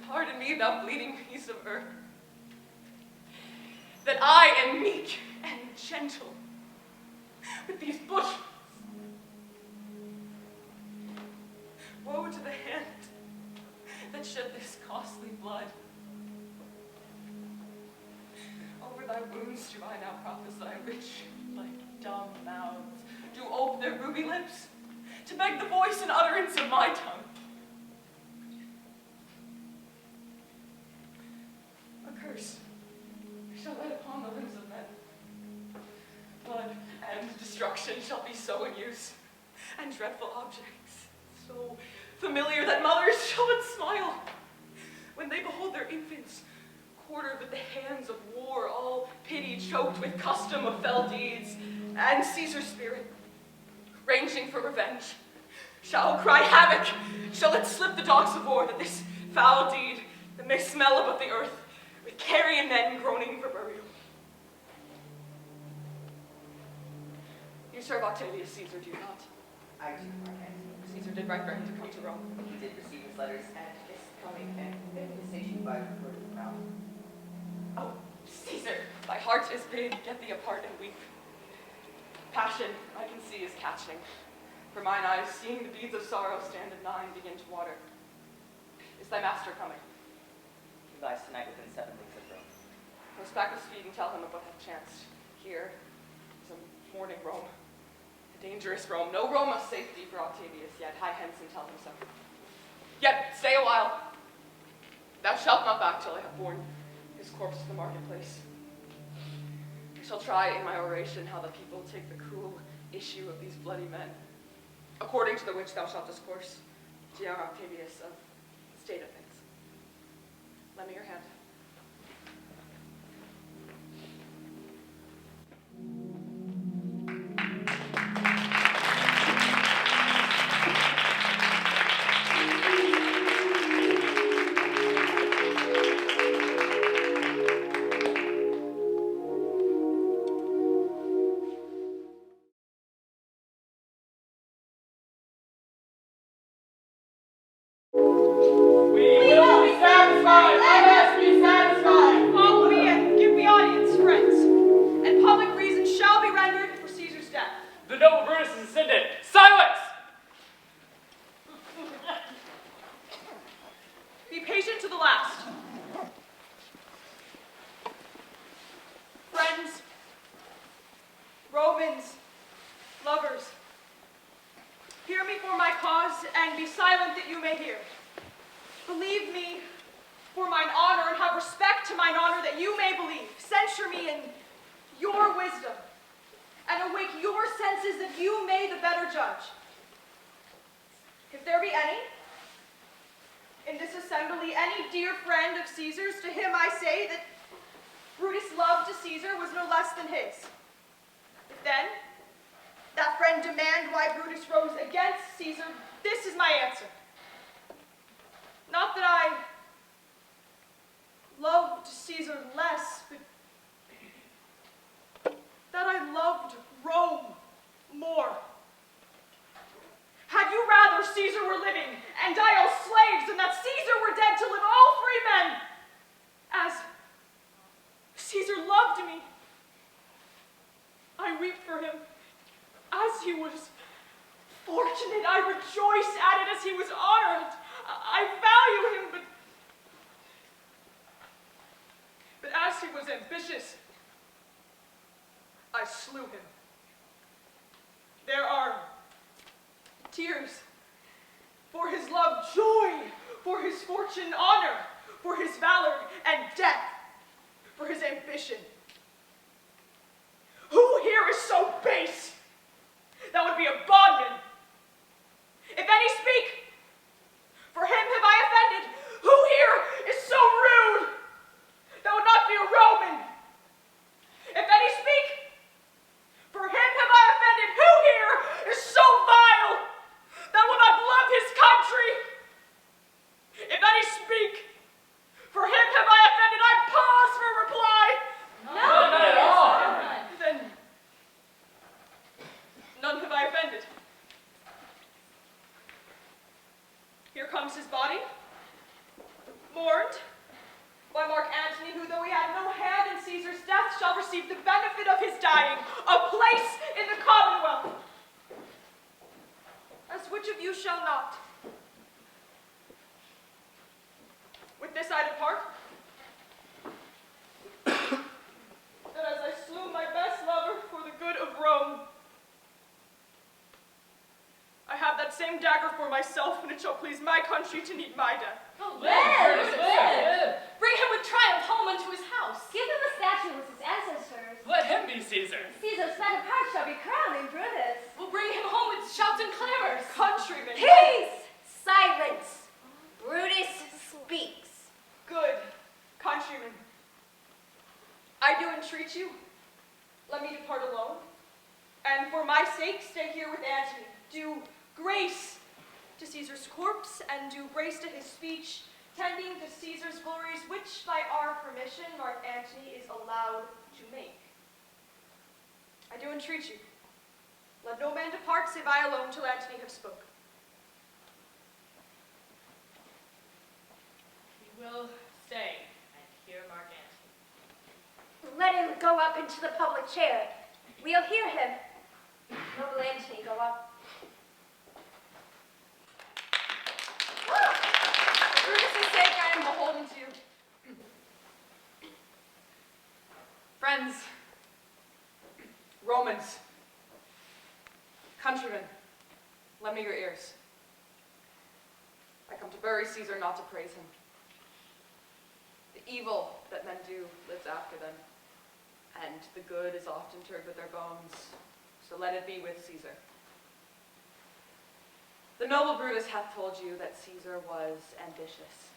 Pardon me, thou bleeding piece of earth, that I am meek and gentle with these bushels. Woe to the hand that shed this costly blood. Over thy wounds do I now prophesy, which, like dumb mouths, do ope their ruby lips to beg the voice and utterance of my tongue. A curse shall light upon the limbs of men. Blood and destruction shall be so in use, and dreadful objects so familiar that mothers shall but smile when they behold their infants quartered with the hands of war, all pity choked with custom of fell deeds, and Caesar's spirit, ranging for revenge, shall cry havoc, shall it slip the dogs of war, that this foul deed that may smell above the earth, with carrion men groaning for burial. You serve Octavius Caesar, do you not? I do, Mark Antony. Caesar did write for him to come to Rome. He did receive his letters and is coming and invitation by word of mouth. Oh, Caesar, thy heart is big, get thee apart and weep. Passion, I can see, is catching. For mine eyes, seeing the beads of sorrow stand at 9, begin to water. Is thy master coming? He lies tonight within 7 leagues of Rome. Post back with speed and tell him of what hath chanced. Here is a mourning Rome, a dangerous Rome. No Rome of safety for Octavius yet. Hie hence and tell him so. Yet stay a while. Thou shalt not back till I have borne his corpse to the marketplace. I shall try in my oration how the people take the cruel issue of these bloody men, according to the which thou shalt discourse to young Octavius of the state of things. Lend me your hand. Follow me and give me audience, friends. And public reason shall be rendered for Caesar's death. The noble Brutus is ascended. Silence! Be patient to the last. Friends, Romans, lovers, hear me for my cause, and be silent that you may hear. Believe me for mine honor, and have respect to mine honor that you may believe. Censure me in your wisdom, and awake your senses that you may the better judge. If there be any in this assembly, any dear friend of Caesar's, to him I say that Brutus' love to Caesar was no less than his. If then that friend demand why Brutus rose against Caesar, this is my answer. Not that I loved Caesar less, but that I loved Rome more. Had you rather Caesar were living and die all slaves than that Caesar were dead to live all free men? As loved me. I weep for him as he was fortunate. I rejoice at it as he was honored. I value him, but as he was ambitious, I slew him. There are tears for his love, joy for his fortune, honor for his valor, and death for his ambition. Who here is so base that would be a bondman? If any speak, for him have I offended. Who here is so rude that would not be a Roman? If any speak, for him have I offended. Who here is so vile that will not love his country? If any speak, for him have I offended. I pause for reply. None at all. Then none have I offended. Here comes his body, mourned by Mark Antony, who, though he had no hand in Caesar's death, shall receive the benefit of his dying, a place in the commonwealth. As which of you shall not? With this I depart, that as I slew my best lover for the good of Rome, I have that same dagger for myself when it shall please my country to meet my death. Live! Bring him with triumph home unto his house. Give him a statue with his ancestors. Let him be Caesar. Caesar's fat apart shall be crowned in Brutus. We'll bring him home with shouts and clamors. Countrymen. Peace! Silence! Brutus speaks. Good countrymen, I do entreat you, let me depart alone, and for my sake stay here with Antony. Do grace to Caesar's corpse, and do grace to his speech, tending to Caesar's glories, which by our permission Mark Antony is allowed to make. I do entreat you, let no man depart save I alone till Antony have spoke. We will stay and hear Mark Antony. Let him go up into the public chair. We'll hear him. Noble Antony, go up. For Brutus' sake I am beholden to you. Friends, Romans, countrymen, lend me your ears. I come to bury Caesar, not to praise him. The evil that men do lives after them, and the good is often turned with their bones, so let it be with Caesar. The noble Brutus hath told you that Caesar was ambitious.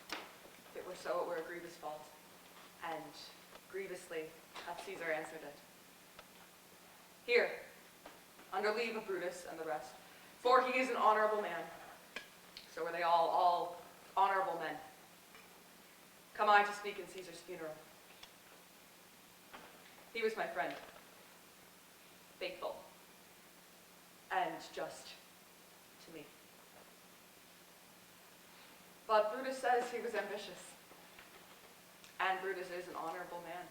If it were so, it were a grievous fault, and grievously hath Caesar answered it. Here, under leave of Brutus and the rest, for he is an honorable man. So were they all honorable men. Come I to speak in Caesar's funeral. He was my friend, faithful, and just to me. But Brutus says he was ambitious, and Brutus is an honorable man.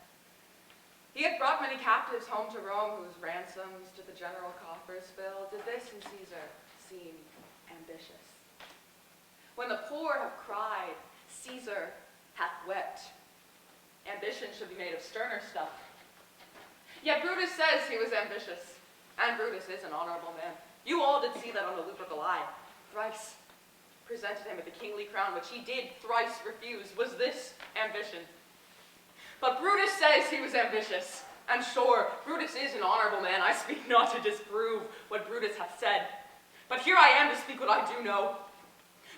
He had brought many captives home to Rome whose ransoms to the general coffers filled. Did this in Caesar seem ambitious? When the poor have cried, Caesar hath wept. Ambition should be made of sterner stuff. Yet Brutus says he was ambitious, and Brutus is an honorable man. You all did see that on the lubrical eye. Thrice presented him with the kingly crown, which he did thrice refuse. Was this ambition? But Brutus says he was ambitious, and sure, Brutus is an honorable man. I speak not to disprove what Brutus hath said, but here I am to speak what I do know.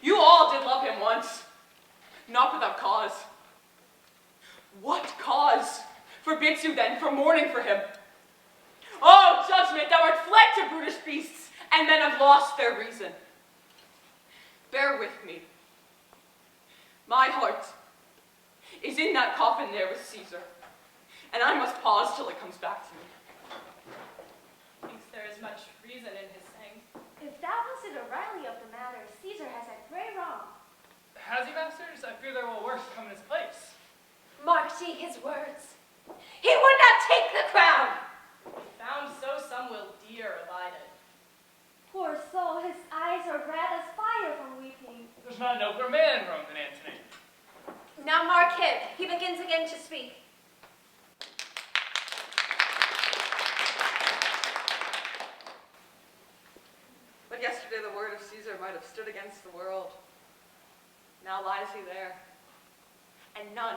You all did love him once, not without cause. What cause forbids you then from mourning for him? Oh, judgment, thou art fled to brutish beasts, and men have lost their reason. Bear with me. My heart is in that coffin there with Caesar, and I must pause till it comes back to me. Thinks there is much reason in his saying. If thou wasn't O'Reilly of the matter, Caesar has had great wrong. Has he, masters? I fear there will worse come in his place. Mark ye his words. eyes are red as fire from weeping. There's not a nobler man in Rome than Antony. Now mark him. He begins again to speak. But yesterday the word of Caesar might have stood against the world. Now lies he there, and none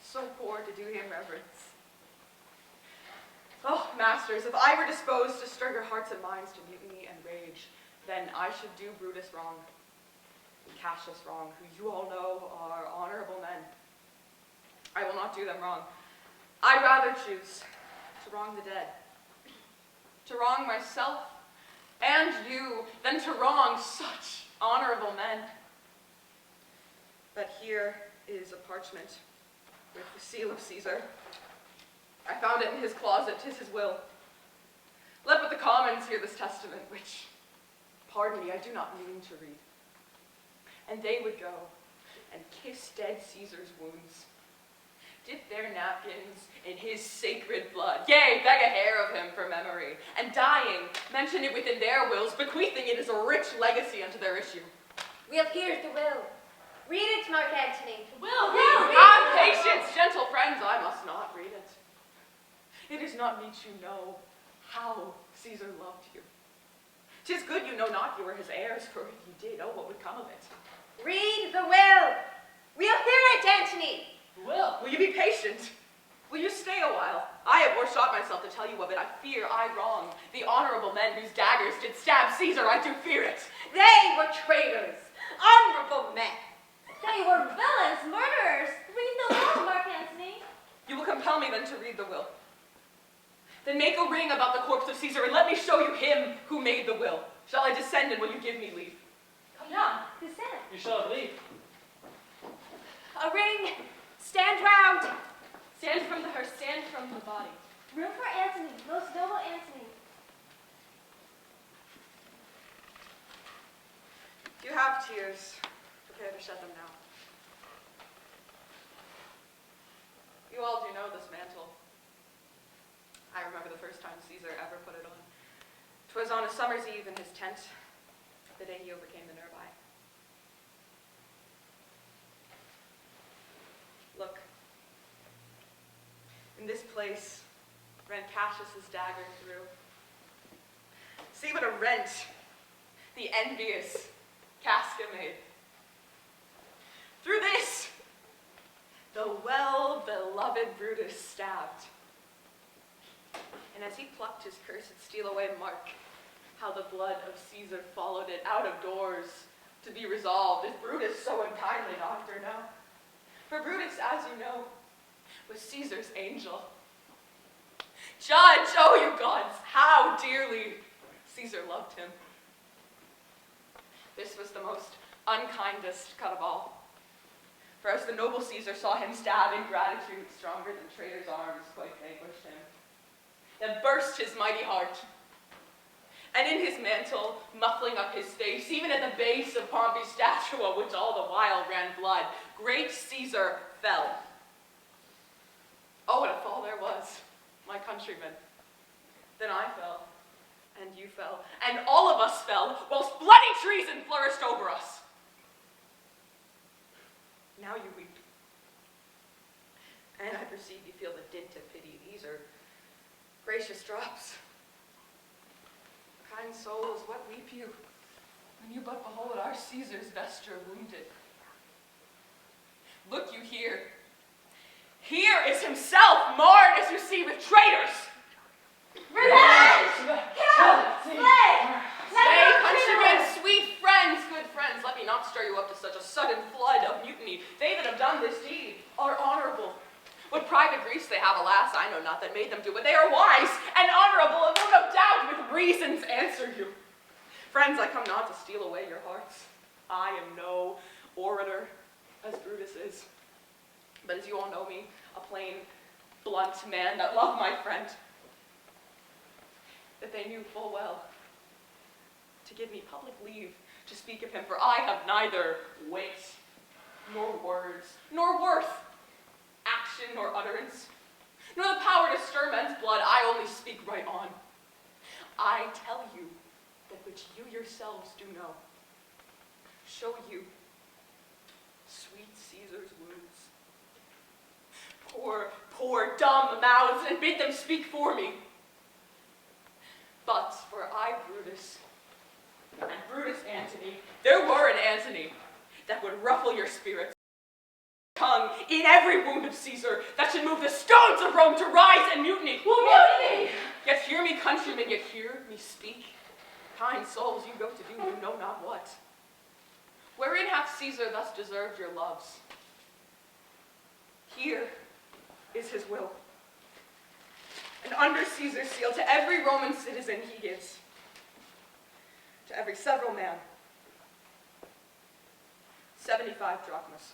so poor to do him reverence. Oh, masters, if I were disposed to stir your hearts and minds to mutiny and rage, then I should do Brutus wrong, and Cassius wrong, who you all know are honorable men. I will not do them wrong. I'd rather choose to wrong the dead, to wrong myself and you, than to wrong such honorable men. But here is a parchment with the seal of Caesar. I found it in his closet. 'Tis his will. Let but the commons hear this testament, which, pardon me, I do not mean to read. And they would go and kiss dead Caesar's wounds, dip their napkins in his sacred blood, yea, beg a hair of him for memory, and dying, mention it within their wills, bequeathing it as a rich legacy unto their issue. We'll hear the will. Read it, Mark Antony. Will, have patience, gentle friends, I must not read it. It is not me to know how Caesar loved you. 'Tis good you know not you were his heirs, for if you did, oh, what would come of it? Read the will. We'll hear it, Antony. Will you be patient? Will you stay a while? I have o'ershot myself to tell you of it. I fear I wrong the honorable men whose daggers did stab Caesar. I do fear it. They were traitors, honorable men. They were villains, murderers. Read the will, Mark Antony. You will compel me then to read the will. Then make a ring about the corpse of Caesar, and let me show you him who made the will. Shall I descend, and will you give me leave? Come down, descend. You shall leave. A ring. Stand round. Stand from the hearse, stand from the body. Room for Antony, most noble Antony. If you have tears, prepare to shed them now. You all do know this mantle. I remember the first time Caesar ever put it on. 'Twas on a summer's eve in his tent, the day he overcame the Nervi. Look. In this place ran Cassius's dagger through. See what a rent the envious Casca made. Through this, the well-beloved Brutus stabbed. And as he plucked his cursed steel away, mark how the blood of Caesar followed it out of doors to be resolved, if Brutus so unkindly knocked her no. For Brutus, as you know, was Caesar's angel. Judge, oh you gods, how dearly Caesar loved him. This was the most unkindest cut of all. For as the noble Caesar saw him stab, ingratitude stronger than traitor's arms quite vanquished him. Then burst his mighty heart, and in his mantle, muffling up his face, even at the base of Pompey's statue, of which all the while ran blood, great Caesar fell. Oh, what a fall there was, my countrymen. Then I fell, and you fell, and all of us fell, whilst bloody treason flourished over us. Now you weep. And I perceive you feel the dint of pity. These are gracious drops. Kind souls, what weep you, when you but behold our Caesar's vesture wounded? Look you here. Here is himself marred, as you see, with traitors. Revenge! Kill! Slay! Stay, countrymen, sweet friends, good friends, let me not stir you up to such a sudden flood of mutiny. They that have done this deed are honorable. What private griefs they have, alas, I know not, that made them do, but they are wise and honorable, and will no doubt with reasons answer you. Friends, I come not to steal away your hearts. I am no orator, as Brutus is. But as you all know me, a plain, blunt man that loved my friend, that they knew full well to give me public leave to speak of him, for I have neither wit, nor words, nor worth, action nor utterance, nor the power to stir men's blood. I only speak right on. I tell you that which you yourselves do know. Show you sweet Caesar's wounds. Poor dumb mouths, and bid them speak for me. But for I, Brutus, and Brutus Antony, there were an Antony that would ruffle your spirits. Tongue in every wound of Caesar that should move the stones of Rome to rise and mutiny. Mutiny! Yet hear me, countrymen, yet hear me speak. Kind souls, you go to do you know not what. Wherein hath Caesar thus deserved your loves? Here is his will. And under Caesar's seal, to every Roman citizen he gives, to every several man, 75 drachmas.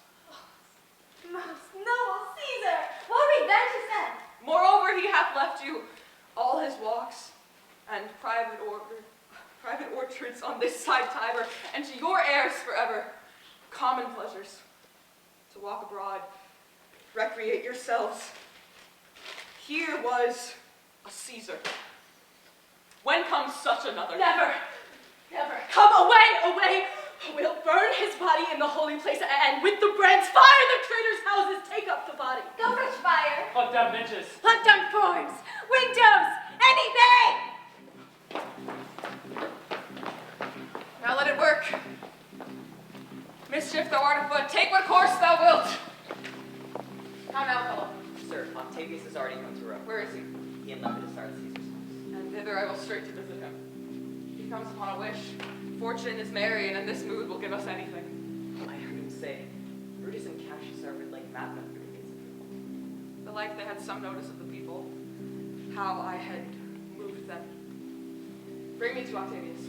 Most noble Caesar, what revenge is that? Moreover, he hath left you all his walks and private orchards on this side Tiber, and to your heirs forever, common pleasures, to walk abroad, recreate yourselves. Here was a Caesar. When comes such another? Never, never. Come away. We'll burn his body in the holy place, and with the brands fire the traitors' houses, take up the body. Go fetch fire. Pluck down benches. Pluck down forms, windows, anything! Now let it work. Mischief thou art afoot, take what course thou wilt. How now, fellow? Sir, Octavius has already come to Rome. Where is he? He and Lepidus are at Caesar's house. And thither I will straight to visit him. He comes upon a wish. Fortune is merry, and in this mood will give us anything. I heard him say, Brutus and Cassius are like madmen through the gates of Rome. Belike they had some notice of the people, how I had moved them. Bring me to Octavius.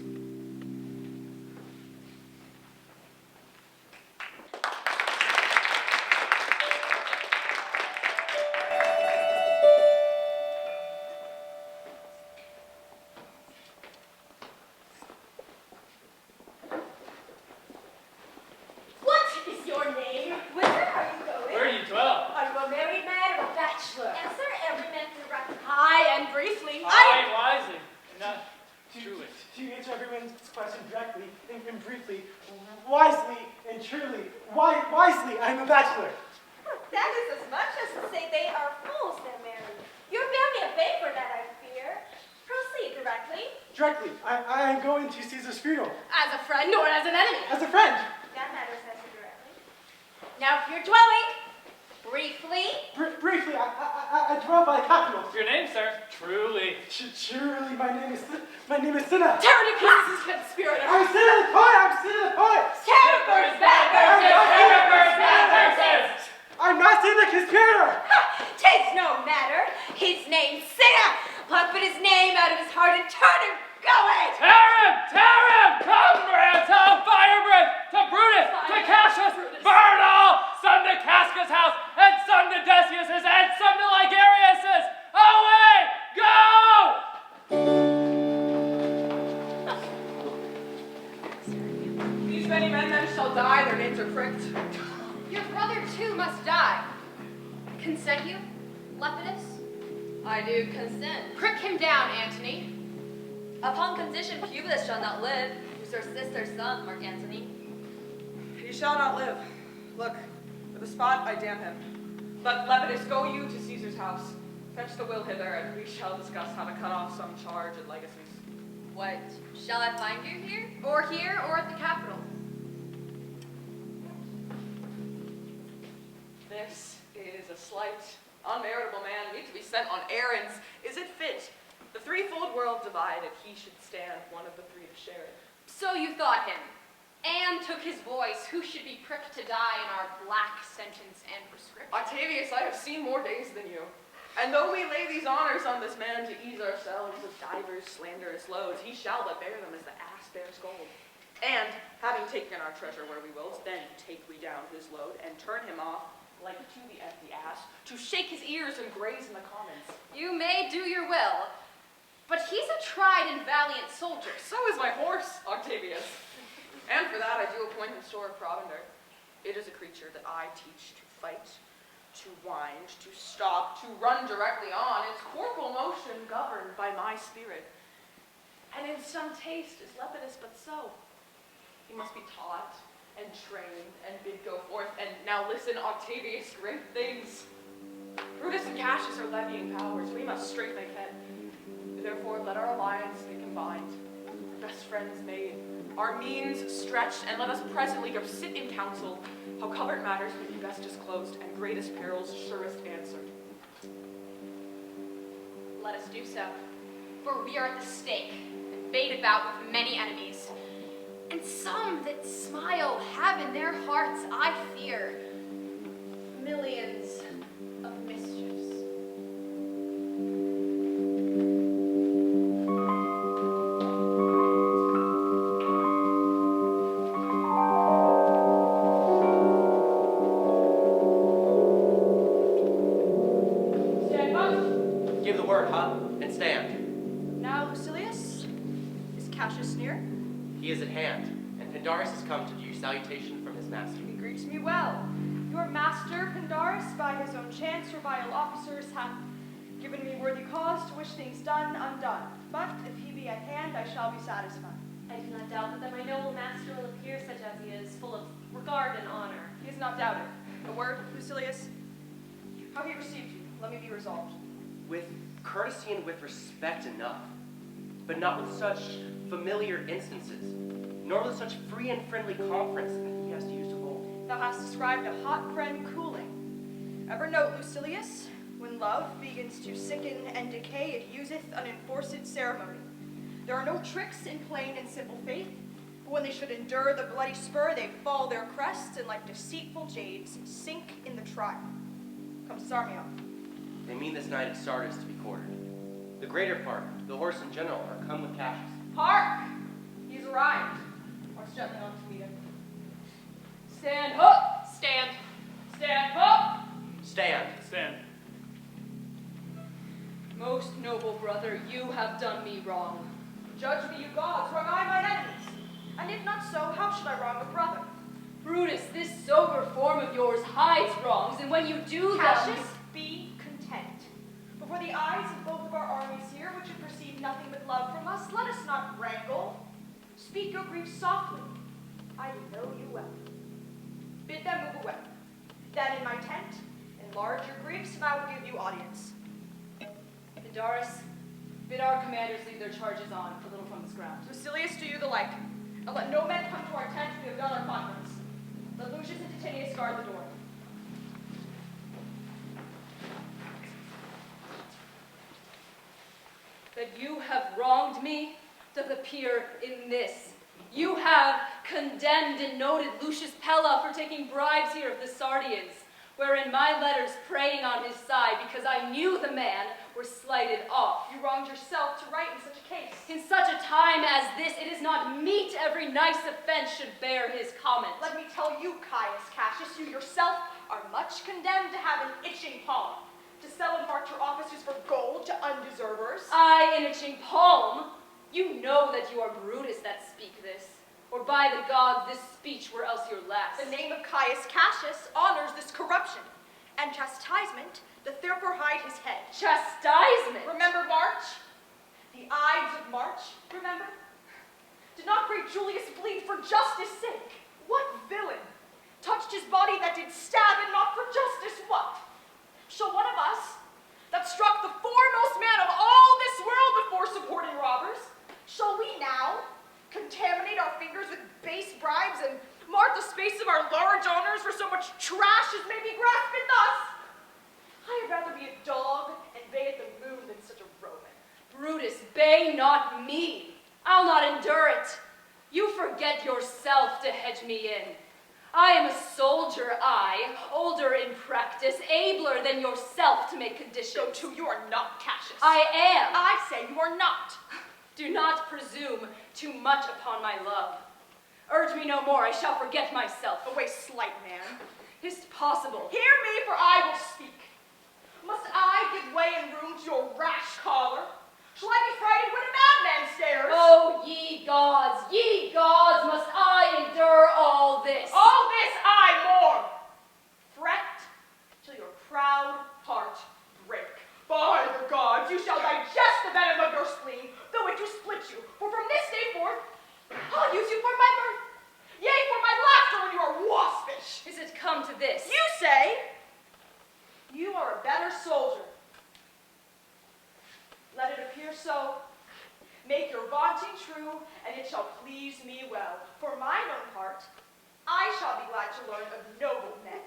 Wisely, I'm a bachelor. That is as much as to say they are fools, then, Mary. You're barely a favor that I fear. Proceed directly. Directly, I am going to Caesar's funeral. As a friend or as an enemy? As a friend. That matters as to directly. Now, if you're dwelling, briefly. Briefly, I dwell by the capital. Your name, sir? Truly. Truly, my name is Cinna. Tear to pieces, conspirator! I'm Cinna the poet! Terrible's bad verses! I'm not Cinna the conspirator! Tis no matter. His name's Cinna. Pluck but his name out of his heart and turn him going! Tear him! Comrades, how firebrand! To Brutus, to Cassius, burn all! Some to Casca's house, and some to Decius's, and some to Ligarius's! Away! Go! These many men then shall die, their names are pricked. Your brother too must die. Consent you, Lepidus? I do consent. Prick him down, Antony. Upon condition Publius shall not live, who's her sister's son, Mark Antony. He shall not live. Look, for the spot I damn him. But Lepidus, go you to Caesar's house. Fetch the will hither, and we shall discuss how to cut off some charge and legacies. What, shall I find you here? Or here, or at the Capitol. This is a slight, unmeritable man, meet to be sent on errands. Is it fit? The threefold world divided, he should stand one of the three to share it. So you thought him. And took his voice, who should be pricked to die in our black sentence and prescription. Octavius, I have seen more days than you. And though we lay these honors on this man to ease ourselves of divers slanderous loads, he shall but bear them as the ass bears gold. And, having taken our treasure where we will, then take we down his load and turn him off, like to the empty ass, to shake his ears and graze in the commons. You may do your will, but he's a tried and valiant soldier. So is my horse, Octavius. And for that I do appoint him store of provender. It is a creature that I teach to fight, to wind, to stop, to run directly on, its corporal motion governed by my spirit. and in some taste is lepidus but so. He must be taught and trained and bid go forth, and now listen, Octavius, great things. Brutus and Cassius are levying powers, we must straight make head. Therefore let our alliance be combined, best friends made, our means stretched, and let us presently go sit in council, how covert matters may be best disclosed, and greatest perils surest answered. Let us do so, for we are at the stake, and bait about with many enemies. And some that smile have in their hearts, I fear, millions of mischiefs. Stand up. Give the word, huh? And stand. Now, Lucilius, is Cassius near? He is at hand, and Pandarus has come to do salutation from his master. He greets me well. Your master, Pandarus, by his own chance or by ill officers, hath given me worthy cause to wish things done undone. But if he be at hand, I shall be satisfied. I do not doubt that my noble master will appear such as he is, full of regard and honor. He is not doubted. A word, Lucilius. How he received you, let me be resolved. With courtesy and with respect enough, but not with such familiar instances, nor with such free and friendly conference that he has to use to hold. Thou hast described a hot friend cooling. Ever note, Lucilius, when love begins to sicken and decay, it useth an enforced ceremony. There are no tricks in plain and simple faith, but when they should endure the bloody spur, they fall their crests, and like deceitful jades, sink in the trial. Come to Sarmio. They mean this night at Sardis to be quartered. The greater part, the horse in general, are come with Cassius. Hark! He's arrived. March gently on to meet him. Stand up! Stand. Stand up! Stand. Stand. Most noble brother, you have done me wrong. Judge me, you gods, wrong I mine enemies. And if not so, how should I wrong a brother? Brutus, this sober form of yours hides wrongs, and when you do them... Cassius, be content. Before the eyes of both of our armies here, which have perceived nothing but love from us, let us not wrangle. Speak your griefs softly. I know you well. Bid them move away. Then in my tent, enlarge your griefs, and I will give you audience. Pandarus, bid our commanders leave their charges on, a little from this ground. Lucilius, do you the like. And let no man come to our tent till we have done our conference. Let Lucius and Titinius guard the door. That you have wronged me doth appear in this. You have condemned and noted Lucius Pella for taking bribes here of the Sardians, wherein my letters praying on his side, because I knew the man, were slighted off. You wronged yourself to write in such a case. In such a time as this, it is not meet every nice offense should bear his comment. Let me tell you, Caius Cassius, you yourself are much condemned to have an itching palm, to sell and march your officers for gold to undeservers. I, an itching palm? You know that you are Brutus that speak this, or by the gods this speech were else your last. The name of Caius Cassius honors this corruption, and chastisement doth therefore hide his head. Chastisement? Remember March? The Ides of March, remember? Did not great Julius bleed for justice' sake? What villain touched his body that did stab, and not for justice what? Shall one of us, that struck the foremost man of all this world before supporting robbers, shall we now contaminate our fingers with base bribes and mark the space of our large honors for so much trash as may be grasped thus? I had rather be a dog and bay at the moon than such a Roman. Brutus, bay not me. I'll not endure it. You forget yourself to hedge me in. I am a soldier, I, older in practice, abler than yourself to make conditions. Go to, you are not Cassius. I am. I say you are not. Do not presume too much upon my love. Urge me no more, I shall forget myself. Away, slight man. Is't possible? Hear me, for I will speak. Must I give way and room to your rash choler? Shall I be frightened when a madman stares? Oh, ye gods, must I endure all this? All this I mourn. Fret till your proud heart break. By the gods, you shall digest the venom of your spleen, though it do split you, for and it shall please me well. For mine own part, I shall be glad to learn of noble men.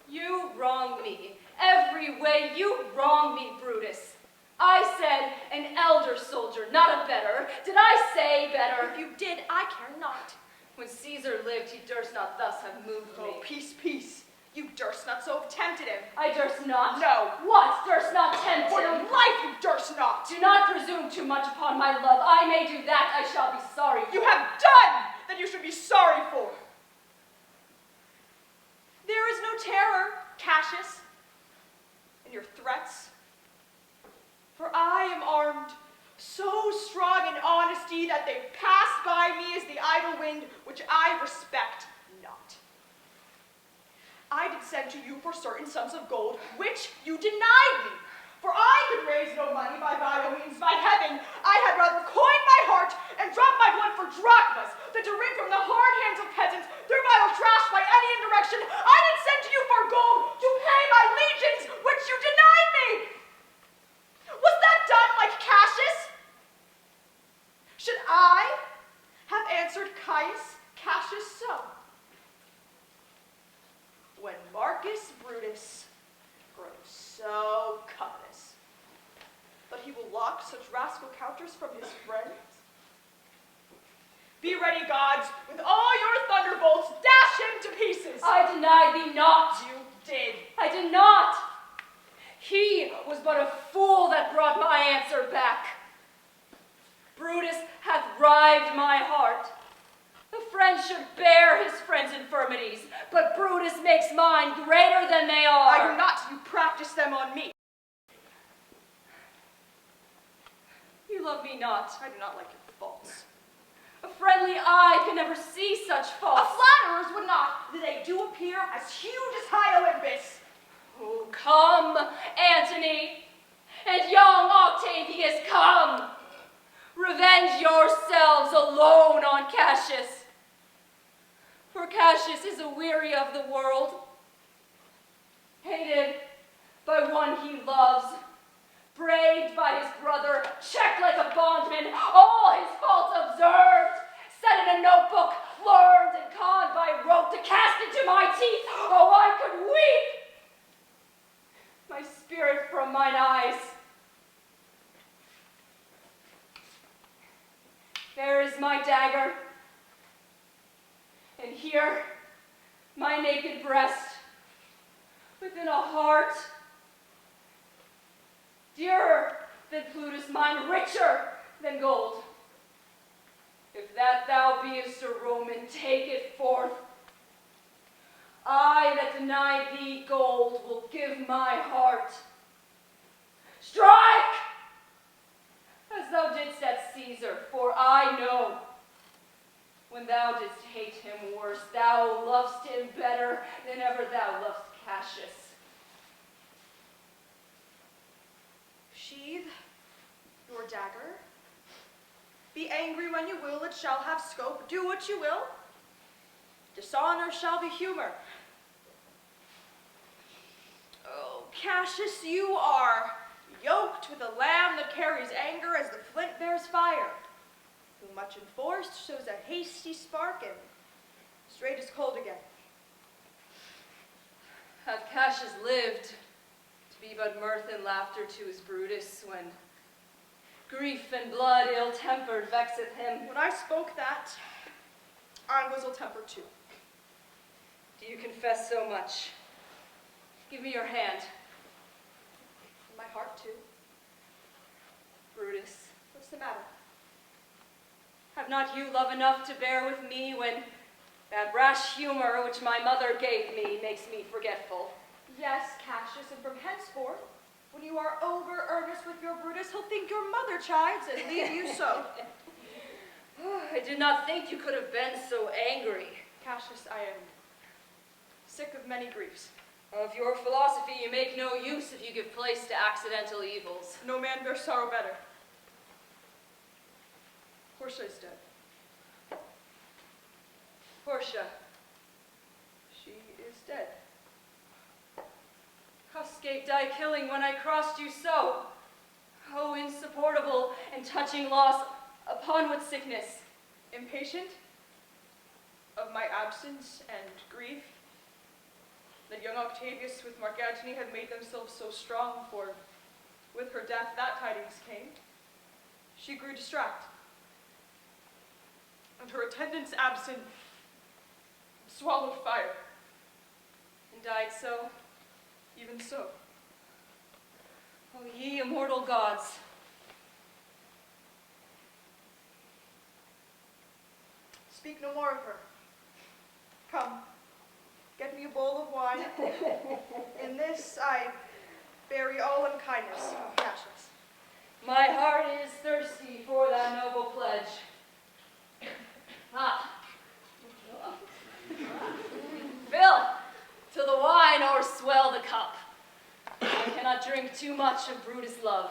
You wrong me. Every way you wrong me, Brutus. I said an elder soldier, not a better. Did I say better? If you did, I care not. When Caesar lived, he durst not thus have moved me. Oh, peace, peace. You durst not so have tempted him. I durst not? No. What? Durst not tempt For him? your life you durst not. Do not presume too much upon my love. I may do that, I shall be sorry for. You have done that you should be sorry for. There is no terror, Cassius, in your threats. For I am armed, so strong in honesty that they pass by me as the idle wind, which I respect not. I did send to you for certain sums of gold, which you denied me. For I could raise no money by vile means, by heaven. I had rather coin my heart and drop my blood for drachmas than to rid from the hard hands of peasants their vile trash by any indirection. I did send to you for gold to pay my legions, which you denied me. Was that done like Cassius? Should I have answered Caius Cassius so? When Marcus Brutus grows so covetous, but he will lock such rascal counters from his friends? Be ready, gods, with all your thunderbolts, dash him to pieces. I deny thee not. You did. I did not. He was but a fool that brought my answer back. Brutus hath rived my heart. A friend should bear his friend's infirmities, but Brutus makes mine greater than they are. I do not. You practice them on me. You love me not. I do not like your faults. A friendly eye can never see such A faults. flatterers would not. They do appear as huge as high Olympus. Oh, come, Antony, and young Octavius, come. Revenge yourselves alone on Cassius. For Cassius is aweary of the world, hated by one he loves, braved by his brother, checked like a bondman, all his faults observed, set in a notebook, learned and conned by rote to cast into my teeth. Oh, I could weep. My spirit from mine eyes. There is my dagger, and here my naked breast, within a heart dearer than Plutus, mine richer than gold. If that thou beest a Roman, take it forth. I that deny thee gold will give my heart. Strike! As thou didst at Caesar, for I know, when thou didst hate him worse, thou lovest him better than ever thou lovest Cassius. Sheathe your dagger. Be angry when you will, it shall have scope. Do what you will. Dishonor shall be humor. Oh, Cassius, you are yoked with a lamb that carries anger as the flint bears fire, who much enforced shows a hasty spark and straight is cold again. Had Cassius lived to be but mirth and laughter to his Brutus, when grief and blood ill-tempered vexeth him. When I spoke that, I was ill-tempered too. Do you confess so much? Give me your hand. And my heart too. Brutus, What's the matter? have not you love enough to bear with me when that rash humor which my mother gave me makes me forgetful? Yes, Cassius, and from henceforth, when you are over earnest with your Brutus, he'll think your mother chides and leave you so. I did not think you could have been so angry. Cassius, I am sick of many griefs. Of your philosophy you make no use if you give place to accidental evils. No man bears sorrow better. Portia is dead. Portia, She is dead. how scaped I killing when I crossed you so? Oh, insupportable and touching loss, upon what sickness? impatient of my absence and grief, that young Octavius with Mark Antony had made themselves so strong, for with her death that tidings came. She grew distracted, and her attendants absent swallowed fire. And died so? Even so. Oh, ye immortal gods. Speak no more of her. Come, get me a bowl of wine. In this I bury all unkindness. Cassius. My heart is thirsty for that noble pledge. Ah. Fill to the wine or swell the cup. I cannot drink too much of Brutus' love.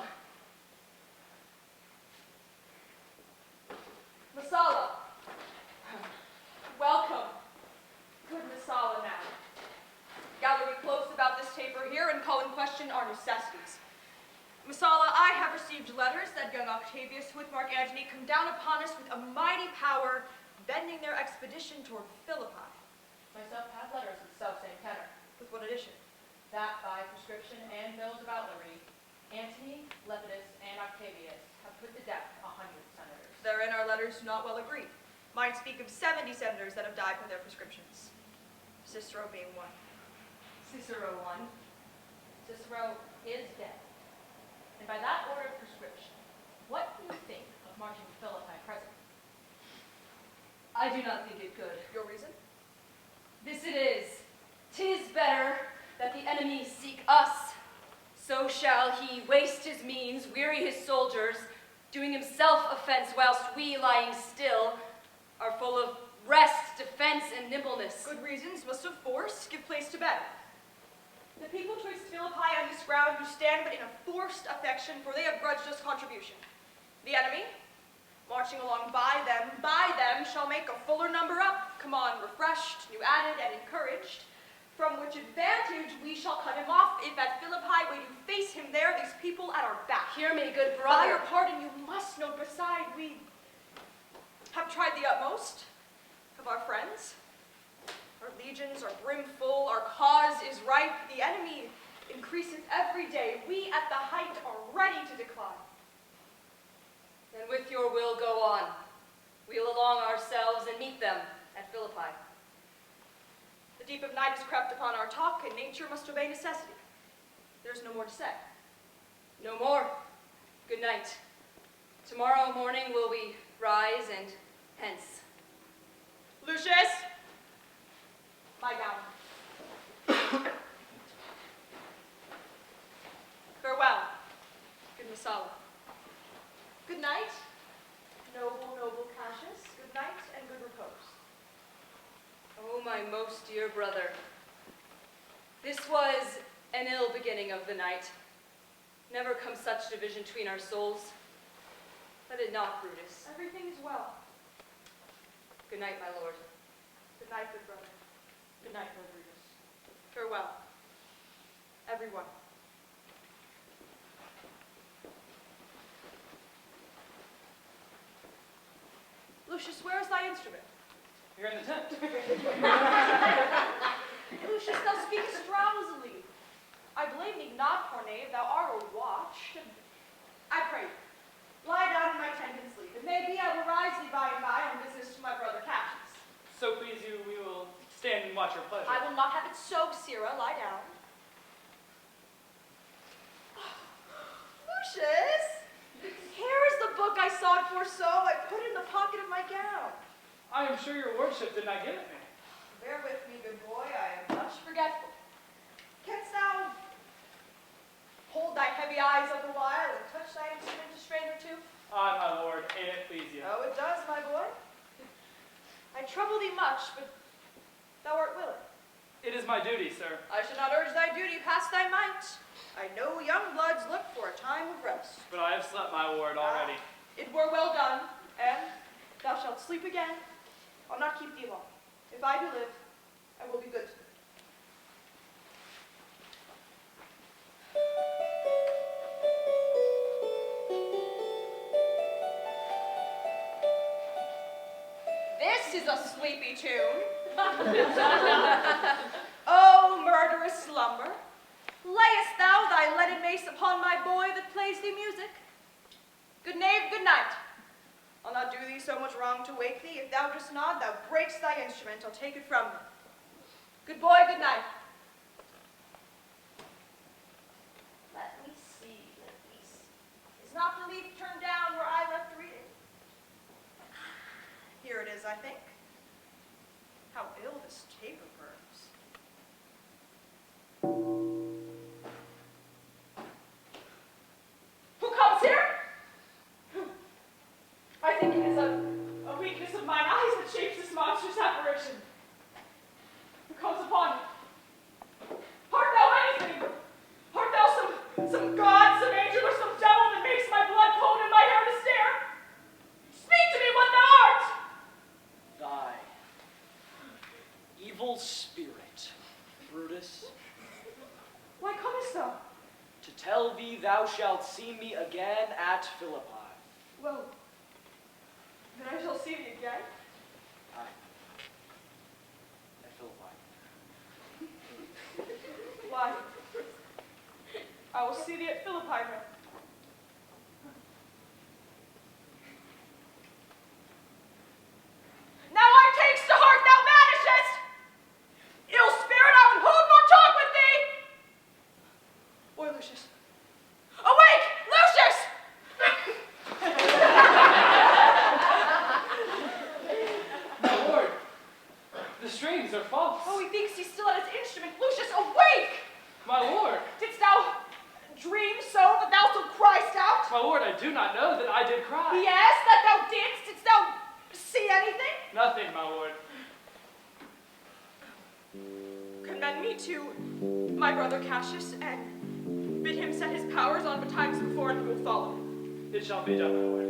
Messala. Welcome. Good Messala now. Gather we close about this taper here and call in question our necessities. Messala, I have received letters that young Octavius with Mark Antony come down upon us with a mighty power, bending their expedition toward Philippi. Myself have letters of the self-same tenor, With what addition? that by prescription and bills of outlawry, Antony, Lepidus, and Octavius have put to death 100 senators. Therein our letters do not well agree. Mine speak of 70 senators that have died for their prescriptions. Cicero being one. Cicero won. Cicero is dead. And by that order of prescription, what do you think of marching to Philippi presently? I do not think it good. Your reason? This it is. 'Tis better that the enemy seek us. So shall he waste his means, weary his soldiers, doing himself offense, whilst we, lying still, are full of rest, defense, and nimbleness. Good reasons must of force give place to better. The people choose Philippi on this ground who stand but in a forced affection, for they have grudged us contribution. The enemy, marching along by them shall make a fuller number up, come on refreshed, new added, and encouraged, from which advantage we shall cut him off, if at Philippi we do face him there, these people at our back. Hear me, good By brother. your pardon, you must note beside, we have tried the utmost of our friends. Our legions are brimful, our cause is ripe, the enemy increaseth every day. We at the height are ready to decline. Then with your will go on. Wheel along ourselves and meet them at Philippi. The deep of night has crept upon our talk, and nature must obey necessity. There's no more to say. No more. Good night. Tomorrow morning will we rise and hence. Lucius! Lie down. Farewell, good Messala. Good night, noble Cassius. Good night and good repose. Oh, my most dear brother, this was an ill beginning of the night. Never come such division between our souls. Let it not, Brutus. Everything is well. Good night, my lord. Good night, good brother. Good night, Lord Brutus. Farewell, everyone. Lucius, where is thy instrument? Here in the tent. Lucius, thou speakest drowsily. I blame thee not, poor knave, thou art a watch. I pray thee, lie down in my tent and sleep. It may be I will rise thee by and by on business to my brother Cassius. So please you, we will stand and watch your pleasure. I will not have it so, Sirrah. Lie down. Lucius, here is the book I sought for so. I put it in the pocket of my gown. I am sure your lordship did not give it me. Bear with me, good boy. I am much forgetful. Canst thou hold thy heavy eyes up a while and touch thy instrument a strain or two? Aye, my lord, and it please you. Oh, it does, my boy. I trouble thee much, but thou art willing. It is my duty, sir. I should not urge thy duty past thy might. I know young bloods look for a time of rest. But I have slept, my lord, already. It were well done, and thou shalt sleep again. I'll not keep thee long. If I do live, I will be good to thee. O murderous slumber, layest thou thy leaded mace upon my boy that plays thee music? Good knave, good night. I'll not do thee so much wrong to wake thee. If thou dost nod, thou break'st thy instrument. I'll take it from thee. Good boy, good night. Let me see. Is not the leaf turned down where I left reading? Here it is, I think. How ill this taper burns. Who comes here? I think it is a weakness of mine eyes that shapes this monstrous apparition. Who comes upon me? Art thou anything? Art thou some god, some angel, or some devil that makes my blood cold and my hair to stare? Speak to me what thou art! Thy evil spirit, Brutus, Why comest thou? to tell thee thou shalt see me again at Philippi. Well, then I shall see thee again. Aye, at Philippi. Why? I will see thee at Philippi then. Now I takes to heart thou vanishest! Ill spirit, I would hold nor talk with thee! Or Lucius. Awake! Lucius! My lord, the strings are false. Oh, he thinks he's still at his instrument. Lucius, awake! My lord, Didst thou dream so that thou so criest out? my lord, I do not know that I did cry. Yes, that thou didst. Didst thou see anything? Nothing, my lord. Commend me to my brother Cassius and bid him set his powers on betimes before and we will follow him. It shall be done, my lord.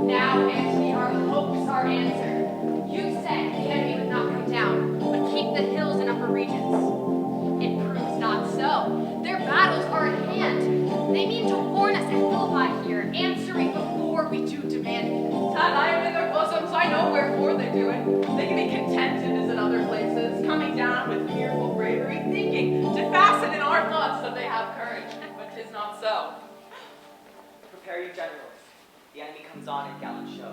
Now, Antony, our hopes are answered. You said the enemy would not come down, but keep the hills and upper regions. It proves not so. Their battles are at hand. They mean to warn us at Philippi here, answering before we do demand it. Had I am in their bosoms, I know wherefore they do it. They can be contented as in other places, coming down with fearful bravery, thinking to fasten in our thoughts that they have courage, but 'tis not so. Prepare your generals. The enemy comes on in gallant show.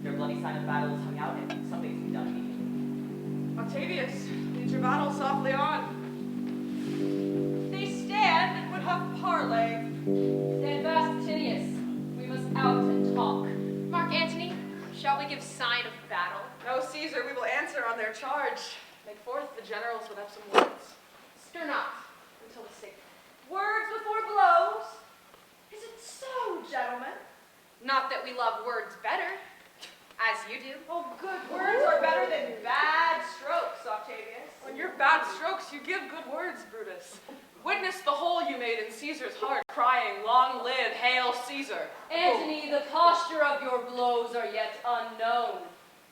Their bloody sign of battle is hung out, and something to be done immediately. Octavius, lead your battle softly on. They stand and would have parley. Stand fast, Tinius. We must out and talk. Mark Antony, shall we give sign of battle? No, Caesar, we will answer on their charge. Make forth the generals would have some words. Stir not until the signal. Words before blows. Is it so, gentlemen? Not that we love words better, as you do. Oh, good words are better than bad strokes, Octavius. On your bad strokes, you give good words, Brutus. Witness the hole you made in Caesar's heart, crying, "Long live, hail Caesar!" Antony, the posture of your blows are yet unknown.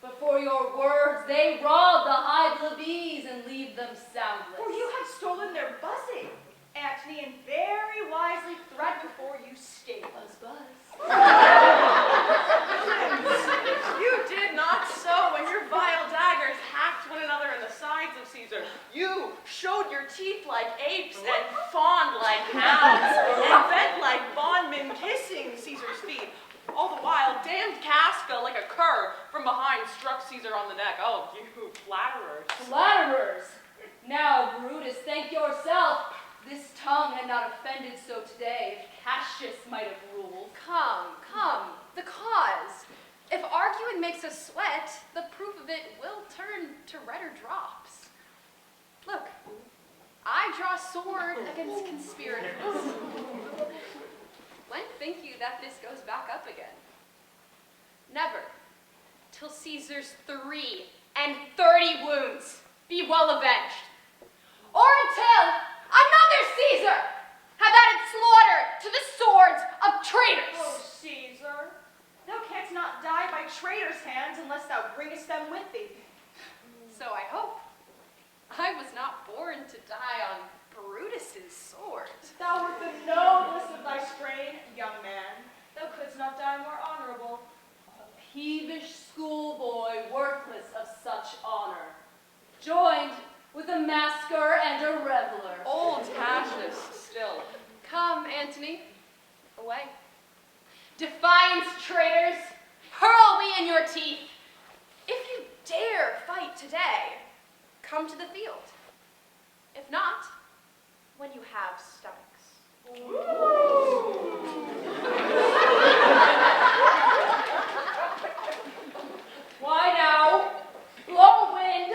Before your words, they rob the high plebeians and leave them soundless. For you have stolen their buzzing, Antony, and very wisely thread before you stay. Buzz, buzz. You did not so when your vile daggers hacked one another in the sides of Caesar. You showed your teeth like apes and fawned like hounds and bent like bondmen kissing Caesar's feet. All the while, damned Cass fell like a cur from behind, struck Caesar on the neck. Oh, you flatterers. Flatterers! Now, Brutus, thank yourself. This tongue had not offended so today if Cassius might have ruled. Come, come, the cause. If arguing makes us sweat, the proof of it will turn to redder drops. Look, I draw sword against conspirators. When think you that this goes back up again? Never, till Caesar's 33 wounds be well avenged, or until another Caesar have added slaughter to the swords of traitors. Oh, Caesar, Thou canst not die by traitors' hands unless thou bringest them with thee. So I hope. I was not born to die on Brutus's sword. Thou wert the noblest of thy strain, young man. Thou couldst not die more honorable. Peevish schoolboy, worthless of such honor, joined with a masker and a reveler. Old Cassius still. Come, Antony. Away. Defiance, traitors! Hurl me in your teeth! If you dare fight today, come to the field. If not, when you have stomachs. Why now, blow wind,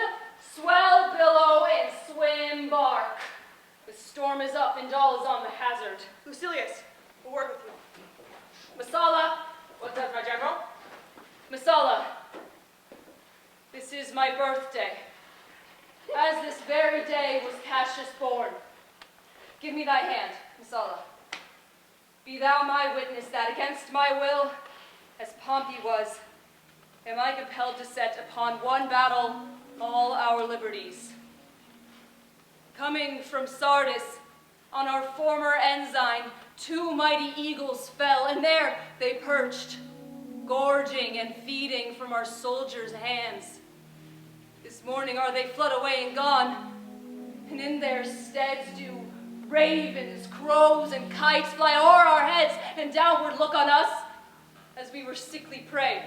swell billow, and swim bark. The storm is up and all is on the hazard. Lucilius, a word with you. Masala, What says my general? Masala, this is my birthday. As this very day was Cassius born. Give me thy hand, Masala. Be thou my witness that against my will, as Pompey was, am I compelled to set upon one battle all our liberties. Coming from Sardis, on our former ensign, 2 mighty eagles fell, and there they perched, gorging and feeding from our soldiers' hands. This morning are they fled away and gone, and in their steads do ravens, crows, and kites fly o'er our heads and downward look on us as we were sickly prey.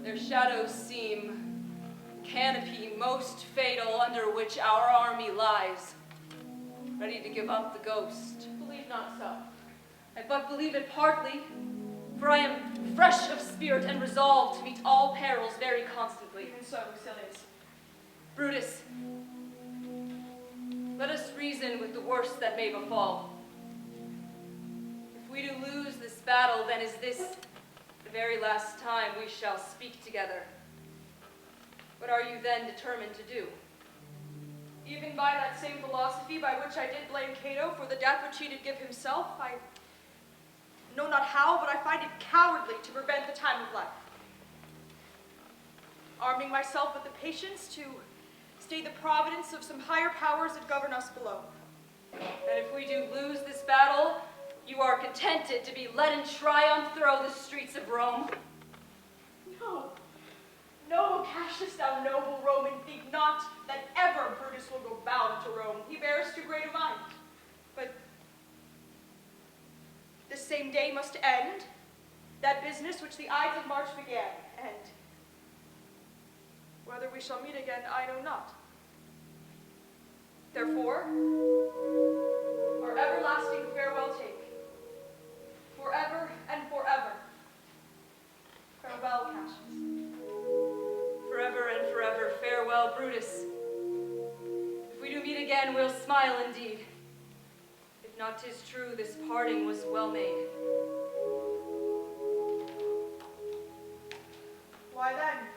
Their shadows seem canopy most fatal under which our army lies, ready to give up the ghost. Believe not so. I but believe it partly, for I am fresh of spirit and resolved to meet all perils very constantly. Even so, Lucilius. Brutus, let us reason with the worst that may befall. If we do lose this battle, then is this the very last time we shall speak together. What are you then determined to do? Even by that same philosophy by which I did blame Cato for the death which he did give himself, I know not how, but I find it cowardly to prevent the time of life. Arming myself with the patience to stay the providence of some higher powers that govern us below. And if we do lose this battle, you are contented to be led in triumph through the streets of Rome? No. No, Cassius, thou noble Roman, think not that ever Brutus will go bound to Rome. He bears too great a mind. But this same day must end that business which the Ides of March began, and whether we shall meet again, I know not. Therefore, our everlasting farewell take, forever and forever. Farewell, Cassius. Forever and forever, farewell, Brutus. If we do meet again, we'll smile indeed. If not, 'tis true, this parting was well made. Why then?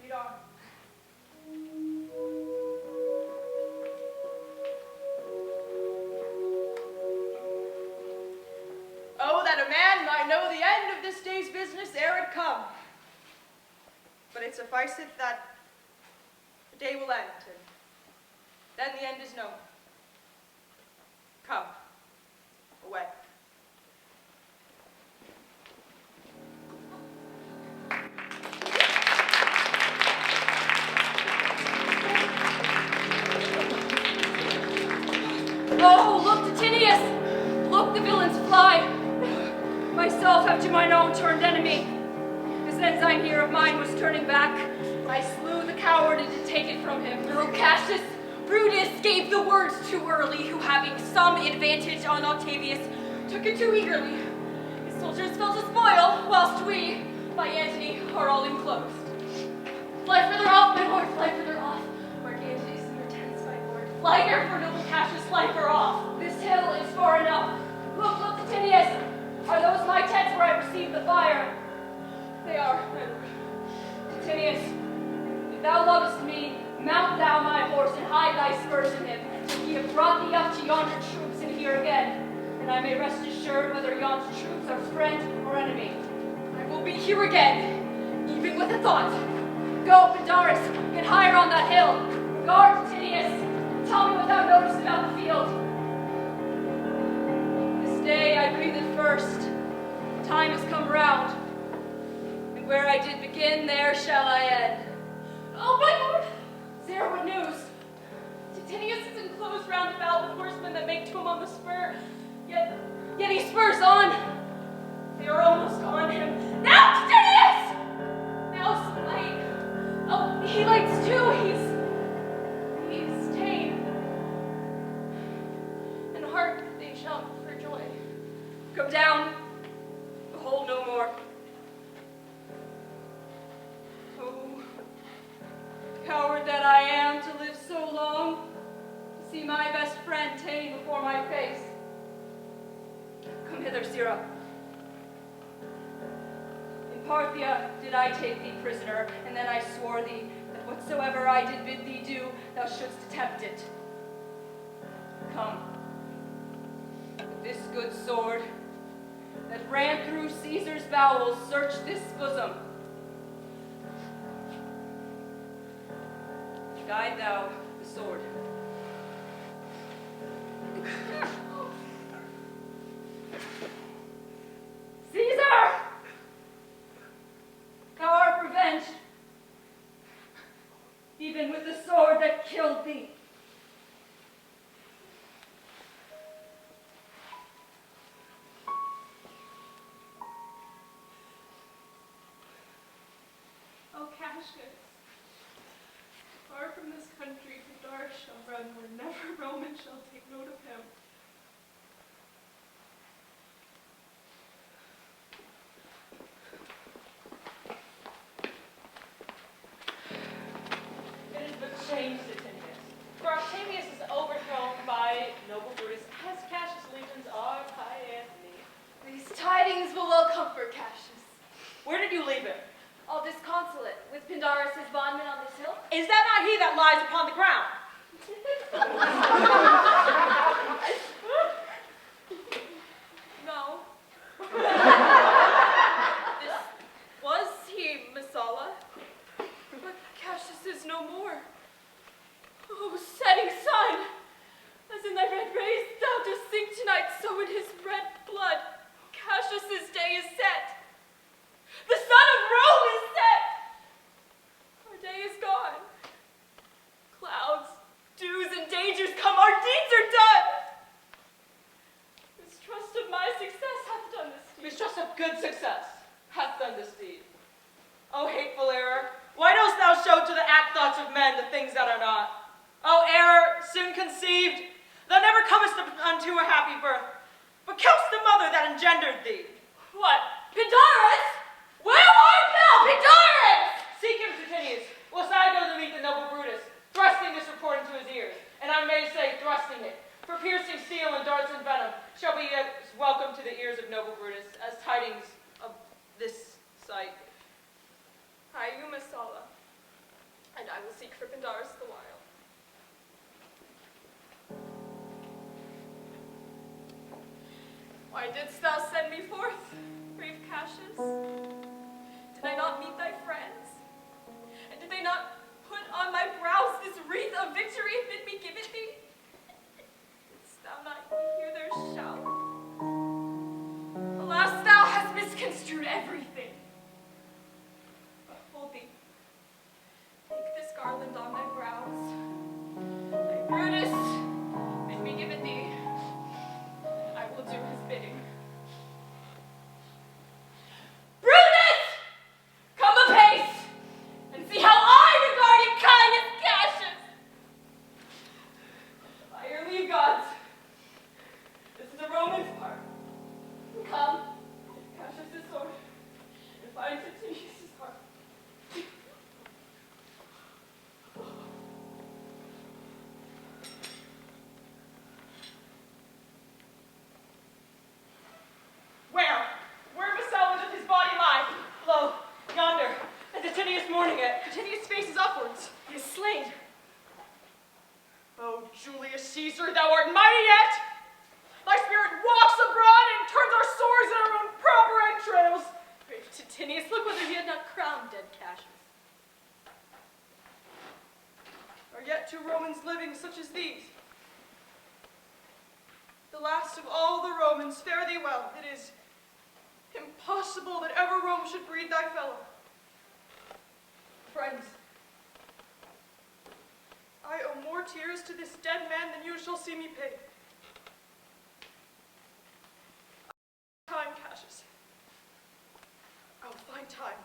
Lead on. Oh, that a man might know the end of this day's business ere it come. But it sufficeth that the day will end, and then the end is known. Come, away. Oh, look, Titinius! Look, the villains fly! Myself have to mine own turned enemy. This ensign here of mine was turning back. I slew the coward and did take it from him. No, Cassius, Brutus gave the words too early, who having some advantage on Octavius, took it too eagerly. His soldiers fell to spoil, whilst we, by Antony, are all enclosed. Fly further off, my lord, fly further off. Mark Antony's in your tents, my lord. Fly here for noble Cassius, fly far off. This hill is far enough. Look, look, Titinius. Are those my tents where I received the fire? They are, my lord. Titinius, if thou lovest me, mount thou my horse and hide thy spurs in him, till he have brought thee up to yonder troops and here again. And and I may rest assured whether yon's troops are friend or enemy. I will be here again, even with a thought. Go, Pindarus, get higher on that hill. Guard Titinius, tell me without notice about the field. This day I breathed it first. Time has come round, and where I did begin, there shall I end. Oh, my lord! Sir, what news? Titinius is enclosed round about with horsemen that make to him on the spur. Yet he spurs on. They are almost on him. Now, Titinius! Now slain. Oh, he lights too. He's ta'en. And hark, they shout for joy. Come down. Behold no more. Oh, coward that I am to live so long, to see my best friend ta'en before my face. Come hither, Sirrah. In Parthia did I take thee prisoner, and then I swore thee that whatsoever I did bid thee do, thou shouldst attempt it. Come. With this good sword that ran through Caesar's bowels, search this bosom. Guide thou the sword. Caesar! Thou art revenged, even with the sword that killed thee. Oh, Cassius, far from this country, Pindarus shall run where never Roman shall take note of him. It is but change, Titinius. For Octavius is overthrown by noble Brutus, as Cassius' legions are by Antony. These tidings will well comfort Cassius. Where did you leave him? All disconsolate, with Pindarus' bondman on this hill. Is that not he that lies upon the ground? No. This was he, Messala. But Cassius is no more. Oh, setting sun! As in thy red rays thou dost sink tonight, so in his red blood Cassius' day is set. The sun of Rome is set! Our day is gone. Clouds, dews, and dangers come, our deeds are done! Mistrust of my success hath done this deed. Mistrust of good success hath done this deed. O hateful error, why dost thou show to the apt thoughts of men the things that are not? O error, soon conceived, thou never comest unto a happy birth, but kill'st the mother that engendered thee. What? Pindarus? Where art thou, Pindarus? Seek him, Titinius, whilst I go to meet the noble Brutus, thrusting this report into his ears, and I may say thrusting it, for piercing steel and darts and venom shall be as welcome to the ears of noble Brutus as tidings of this sight. Hie you, Messala, and I will seek for Pindarus the while. Why didst thou send me forth, brave Cassius? Did I not meet thy friends? And did they not put on my brows this wreath of victory and bid me give it thee? Didst thou not hear their shout? Alas, thou hast misconstrued everything. But hold thee. Take this garland on thy brows. Thy Brutus, bid me give it thee. I will do his bidding. Brutus! Come apace, and see how I regard your kindness, Cassius! By your leave, gods, this is a Roman's part. Come, Cassius' sword, and find Titinius' heart. Where Messala doth his body lie? Lo, yonder, and Titinius mourning it. Titinius' face is upwards. He is slain. O Julius Caesar, thou art mighty yet! Thy spirit walks whether he had not crowned dead Cassius. Are yet two Romans living such as these? The last of all the Romans, fare thee well. It is impossible that ever Rome should breed thy fellow. Friends, I owe more tears to this dead man than you shall see me pay. Time, Cassius. I will find time.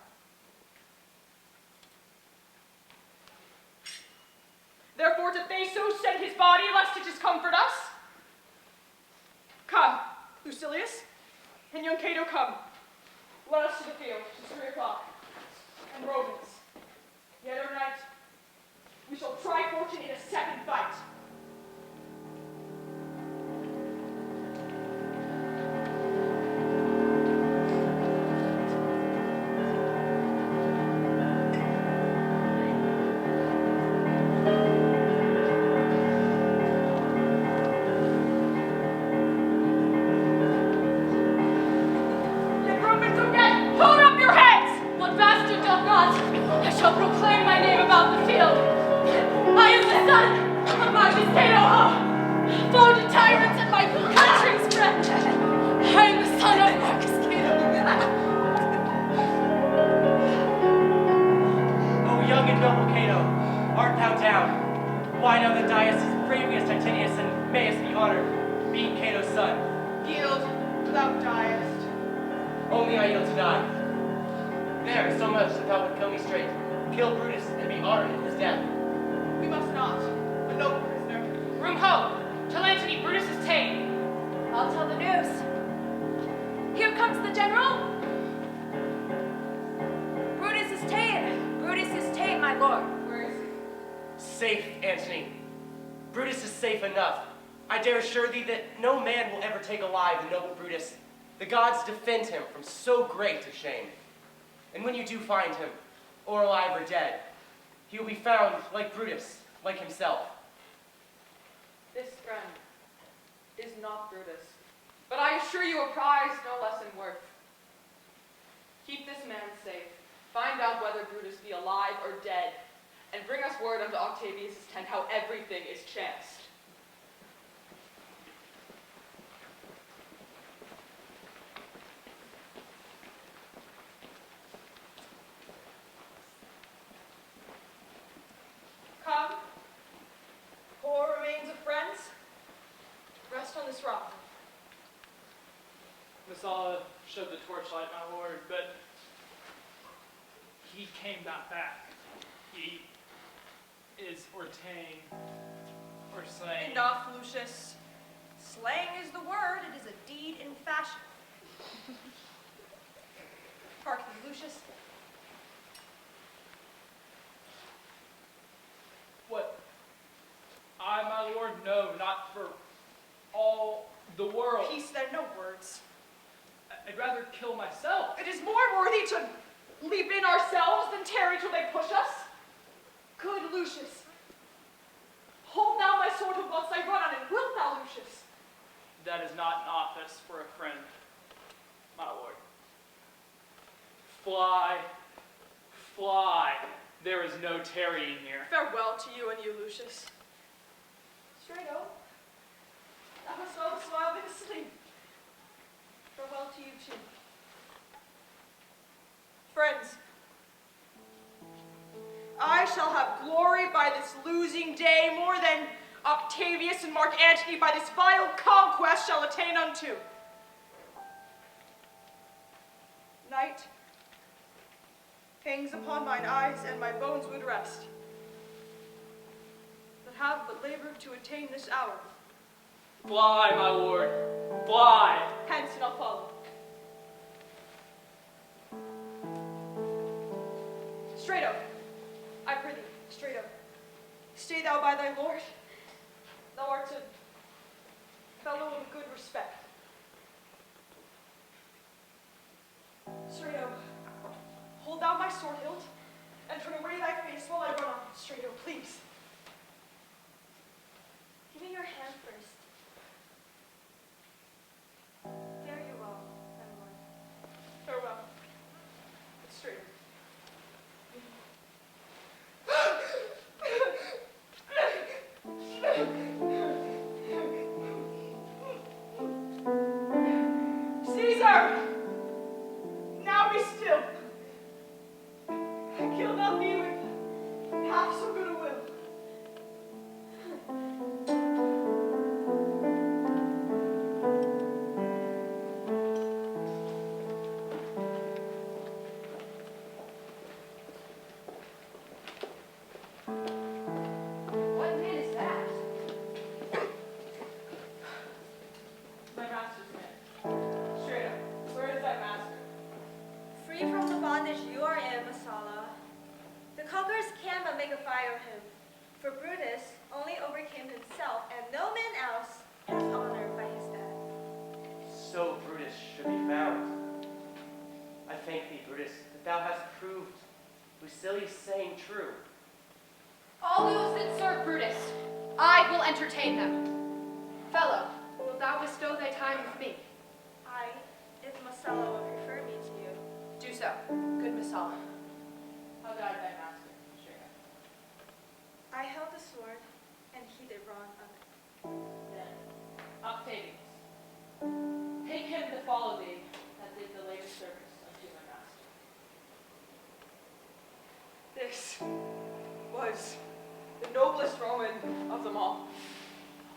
Therefore did they so send his body, lest it discomfort us? Come, Lucilius, and young Cato, come. Let us to the field, 'tis 3 o'clock. And Romans, yet ere night, we shall try fortune in a second fight. The gods defend him from so great a shame. And when you do find him, or alive or dead, he will be found like Brutus, like himself. This friend is not Brutus, but I assure you a prize no less in worth. Keep this man safe, find out whether Brutus be alive or dead, and bring us word unto Octavius' tent how everything is chanced. Come, poor remains of friends, rest on this rock. Messala showed the torchlight, my lord, but he came not back. He is or ta'en or slain. Enough, Lucius. Slaying is the word, it is a deed in fashion. Hark thee, Lucius. What? I, my lord, no, not for all the world. Peace then, no words. I'd rather kill myself. It is more worthy to leap in ourselves than tarry till they push us. Good Lucius. Hold thou my sword who once I run on it. Wilt thou, Lucius? That is not an office for a friend, my lord. Fly, fly. There is no tarrying here. Farewell to you and you, Lucius. Strato, thou hast all this while been asleep. Farewell to you too. Friends, I shall have glory by this losing day more than Octavius and Mark Antony by this vile conquest shall attain unto. Night hangs upon mine eyes, and my bones would rest, that have but labored to attain this hour. Fly, my lord, fly. Hence, and I'll follow. Strato, I prithee, Strato, stay thou by thy lord. Thou art a fellow of good respect. Strato, hold thou my sword hilt, and turn away thy face while I run on. Strato, please. Give me your hand first. Fare you well, my lord. Farewell. Strato. have so good a will. What man is that? My master's man. Straight up, where is thy master? Free from the bondage you are in, Masala. The conquerors can but make a fire of him. For Brutus only overcame himself, and no man else has honor by his death. So Brutus should be found. I thank thee, Brutus, that thou hast proved Lucilia's saying true. All those that serve Brutus, I will entertain them. Fellow, wilt thou bestow thy time with me? I, if Masala will prefer me to you. Do so, good Masala. How died thy master? Straight up. I held the sword, and he did wrong of it. Then, Octavius, take him to follow thee that did the latest service unto my master. This was the noblest Roman of them all.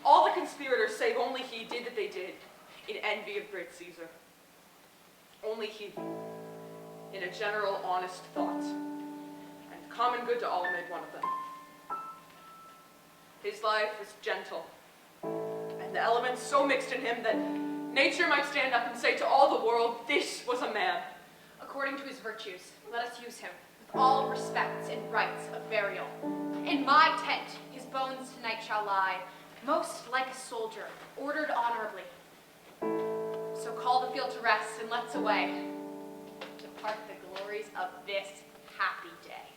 All the conspirators, save only he, did that they did in envy of great Caesar. Only he, in a general honest thought, and common good to all, made one of them. His life was gentle, and the elements so mixed in him that nature might stand up and say to all the world, this was a man. According to his virtues, let us use him with all respects and rites of burial. In my tent, his bones tonight shall lie, most like a soldier, ordered honorably. So call the field to rest and let's away, depart the glories of this happy day.